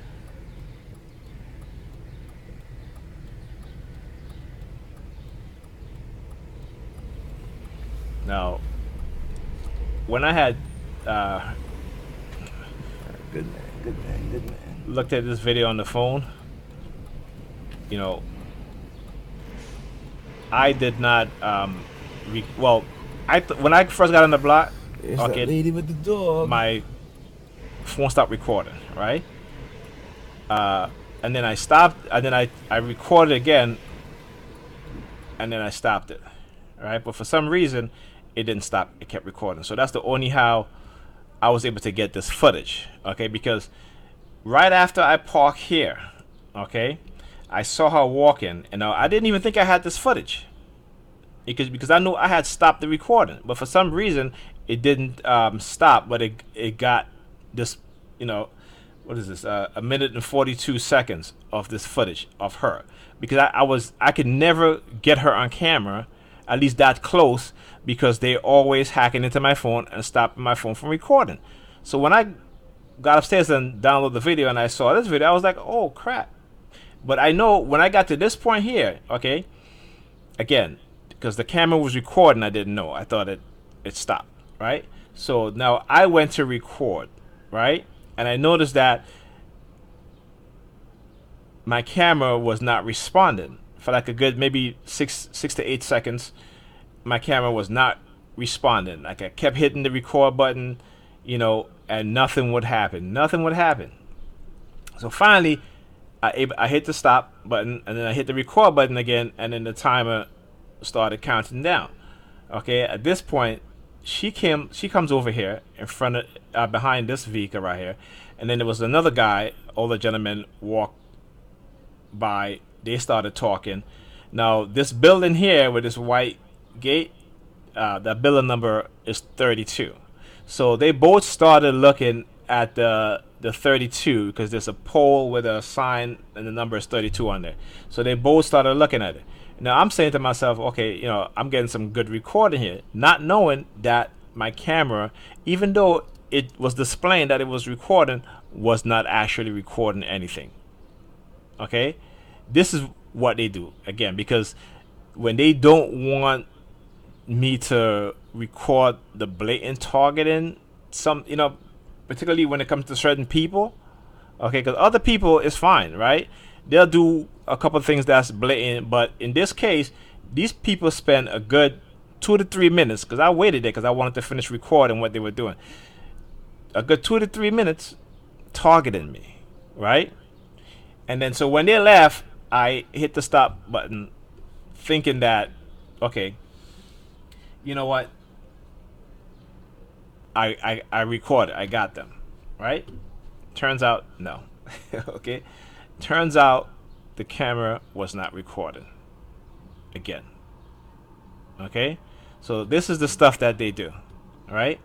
Now, when I had Good man. looked at this video on the phone, I did not. When I first got on the block, It's that lady with the dog. my phone stopped recording, right? And then I stopped, and then I recorded again, and then I stopped it, right? But for some reason, it didn't stop. It kept recording. So that's the only how I was able to get this footage, okay? Because right after I parked here, okay, I saw her walking, and I didn't even think I had this footage because I knew I had stopped the recording, but for some reason it didn't stop. But it got this, what is this? A minute and 42 seconds of this footage of her, because I could never get her on camera, at least that close, because they always hacking into my phone and stopping my phone from recording. So when I got upstairs and downloaded the video and I saw this video, I was like, oh crap. But I know when I got to this point here, okay, again, because the camera was recording, I didn't know. I thought it stopped, right? So now I went to record, right? And I noticed that my camera was not responding for like a good maybe 6 to 8 seconds. My camera was not responding. Like I kept hitting the record button, and nothing would happen. Nothing would happen. So finally, I hit the stop button, and then I hit the record button again, and then the timer started counting down. Okay, at this point, she comes over here in front of behind this vehicle right here, and then there was another guy, older gentleman, walked by. They started talking. Now this building here with this white gate, that building number is 32. So they both started looking at the 32, because there's a pole with a sign and the number is 32 on there. So they both started looking at it. Now I'm saying to myself, okay, I'm getting some good recording here, not knowing that my camera, even though it was displaying that it was recording, was not actually recording anything. Okay, this is what they do again, because when they don't want me to record the blatant targeting, particularly when it comes to certain people, okay, because other people is fine, right? They'll do a couple of things that's blatant, but in this case, These people spend a good 2 to 3 minutes, because I waited there because I wanted to finish recording what they were doing. A good 2 to 3 minutes targeting me, right? And then so when they left, I hit the stop button, thinking that, okay, you know what? I recorded. I got them, right? Turns out, no. Okay? Turns out the camera was not recording. Again. Okay? So this is the stuff that they do, right?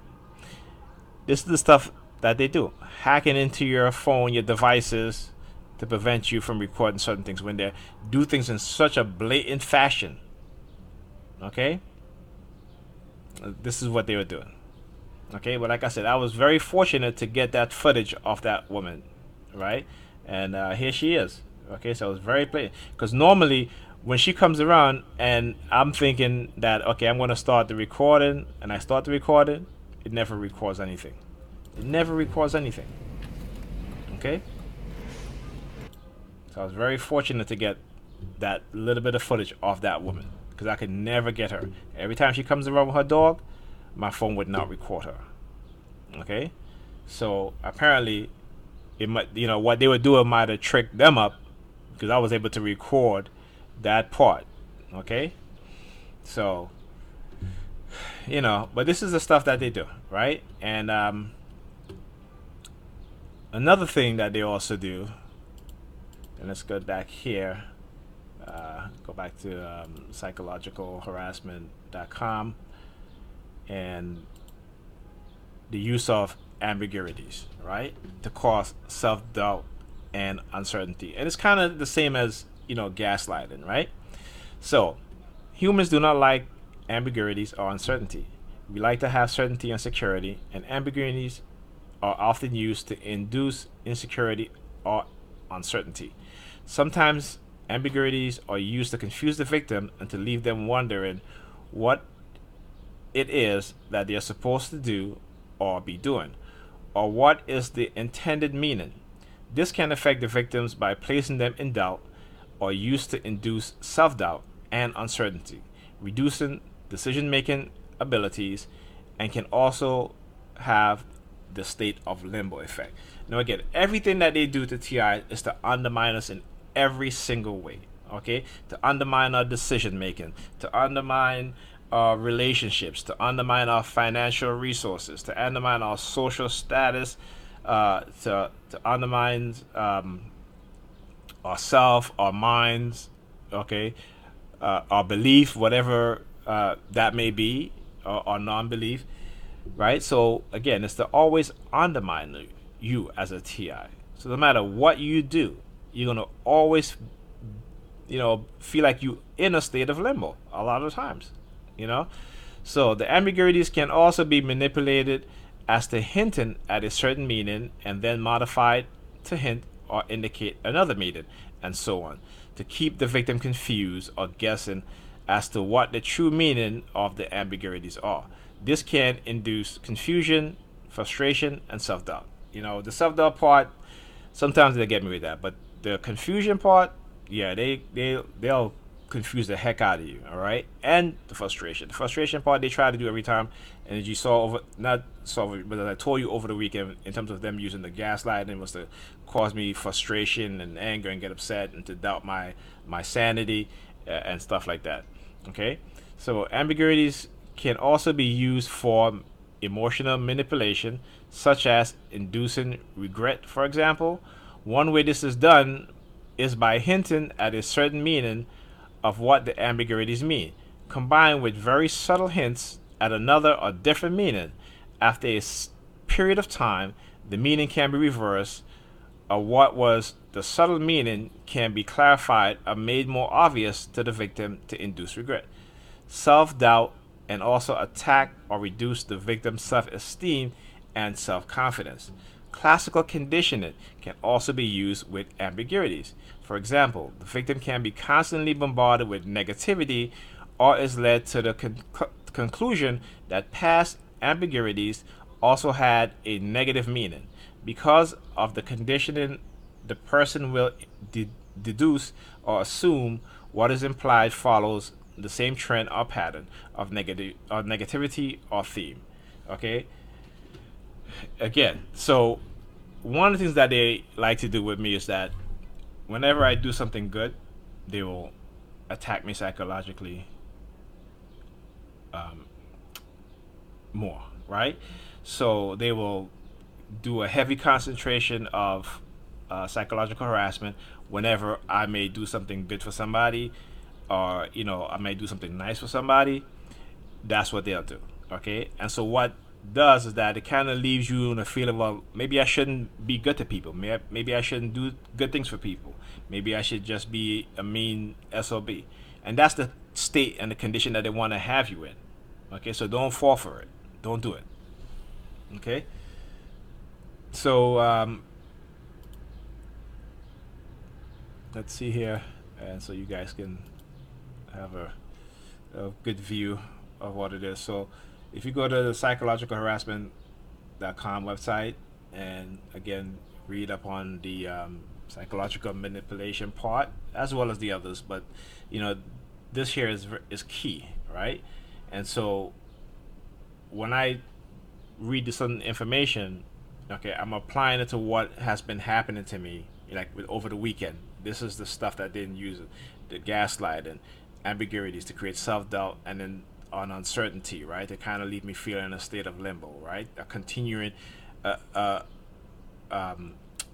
This is the stuff that they do. Hacking into your phone, your devices, to prevent you from recording certain things when they do things in such a blatant fashion. Okay? This is what they were doing. Okay, but like I said, I was very fortunate to get that footage of that woman, right? And here she is. Okay, so it was very blatant. Because normally, when she comes around and I'm thinking that, okay, I'm going to start the recording, and I start the recording, it never records anything. It never records anything. Okay? So I was very fortunate to get that little bit of footage of that woman, because I could never get her. Every time she comes around with her dog, my phone would not record her. Okay? So apparently, it might, what they were doing might have tricked them up, because I was able to record that part. Okay? So, but this is the stuff that they do, right? And another thing that they also do, and let's go back here, go back to psychologicalharassment.com, and the use of ambiguities, right, to cause self-doubt and uncertainty. And it's kind of the same as, gaslighting, right? So humans do not like ambiguities or uncertainty. We like to have certainty and security, and ambiguities are often used to induce insecurity or uncertainty. Sometimes ambiguities are used to confuse the victim and to leave them wondering what it is that they are supposed to do or be doing, or what is the intended meaning. This can affect the victims by placing them in doubt, or used to induce self-doubt and uncertainty, reducing decision-making abilities, and can also have the state of limbo effect. Now again, everything that they do to TI is to undermine us in every single way. Okay, to undermine our decision making, to undermine our relationships, to undermine our financial resources, to undermine our social status, to undermine ourself, our minds, okay, our belief, whatever that may be, or non-belief, right? So again, it's to always undermine you as a TI. So no matter what you do, you're gonna always, feel like you in a state of limbo a lot of times, So the ambiguities can also be manipulated as to hinting at a certain meaning and then modified to hint or indicate another meaning, and so on, to keep the victim confused or guessing as to what the true meaning of the ambiguities are. This can induce confusion, frustration, and self-doubt. The self-doubt part, sometimes they get me with that, but the confusion part, yeah, they'll confuse the heck out of you, all right? And the frustration part, they try to do every time. And as you saw but as I told you over the weekend, in terms of them using the gaslighting, was to cause me frustration and anger and get upset and to doubt my sanity, and stuff like that. Okay, so ambiguities can also be used for emotional manipulation, such as inducing regret, for example. One way this is done is by hinting at a certain meaning of what the ambiguities mean, combined with very subtle hints at another or different meaning. After a period of time, the meaning can be reversed, or what was the subtle meaning can be clarified or made more obvious to the victim to induce regret, self-doubt, and also attack or reduce the victim's self-esteem and self-confidence. Classical conditioning can also be used with ambiguities. For example, the victim can be constantly bombarded with negativity or is led to the conclusion that past ambiguities also had a negative meaning. Because of the conditioning, the person will deduce or assume what is implied follows the same trend or pattern of negativity or theme. Okay. Again, so one of the things that they like to do with me is that whenever I do something good, they will attack me psychologically more, right? So they will do a heavy concentration of psychological harassment whenever I may do something good for somebody, or I may do something nice for somebody. That's what they'll do. Okay, and so what does is that it kind of leaves you in a feeling, well, maybe I shouldn't be good to people. Maybe I shouldn't do good things for people. Maybe I should just be a mean sob. And that's the state and the condition that they want to have you in. Okay, so don't fall for it. Don't do it. Okay, so let's see here, and so you guys can have a good view of what it is. So if you go to the psychologicalharassment.com website, and again read up on the psychological manipulation part as well as the others, but this here is key, right? And so when I read this information, okay, I'm applying it to what has been happening to me, like over the weekend. This is the stuff that didn't use it, the gaslighting, ambiguities to create self-doubt, and then on uncertainty, right? To kind of leave me feeling in a state of limbo, right? A continuing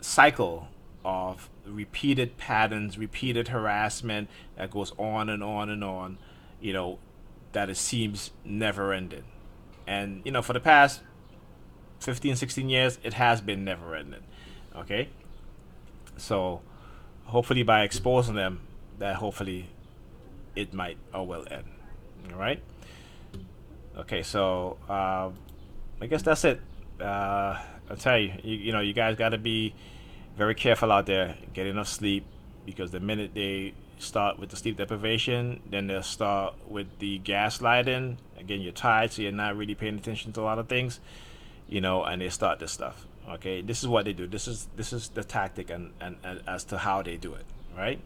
cycle of repeated patterns, repeated harassment that goes on and on and on, that it seems never ending. And, for the past 15, 16 years, it has been never ending. Okay? So, hopefully by exposing them, that hopefully it might or will end. All right? Okay, so I guess that's it. I'll tell you, you guys got to be very careful out there. Get enough sleep, because the minute they start with the sleep deprivation, then they'll start with the gaslighting. Again, you're tired, so you're not really paying attention to a lot of things, and they start this stuff. Okay, this is what they do. This is the tactic, and as to how they do it, right?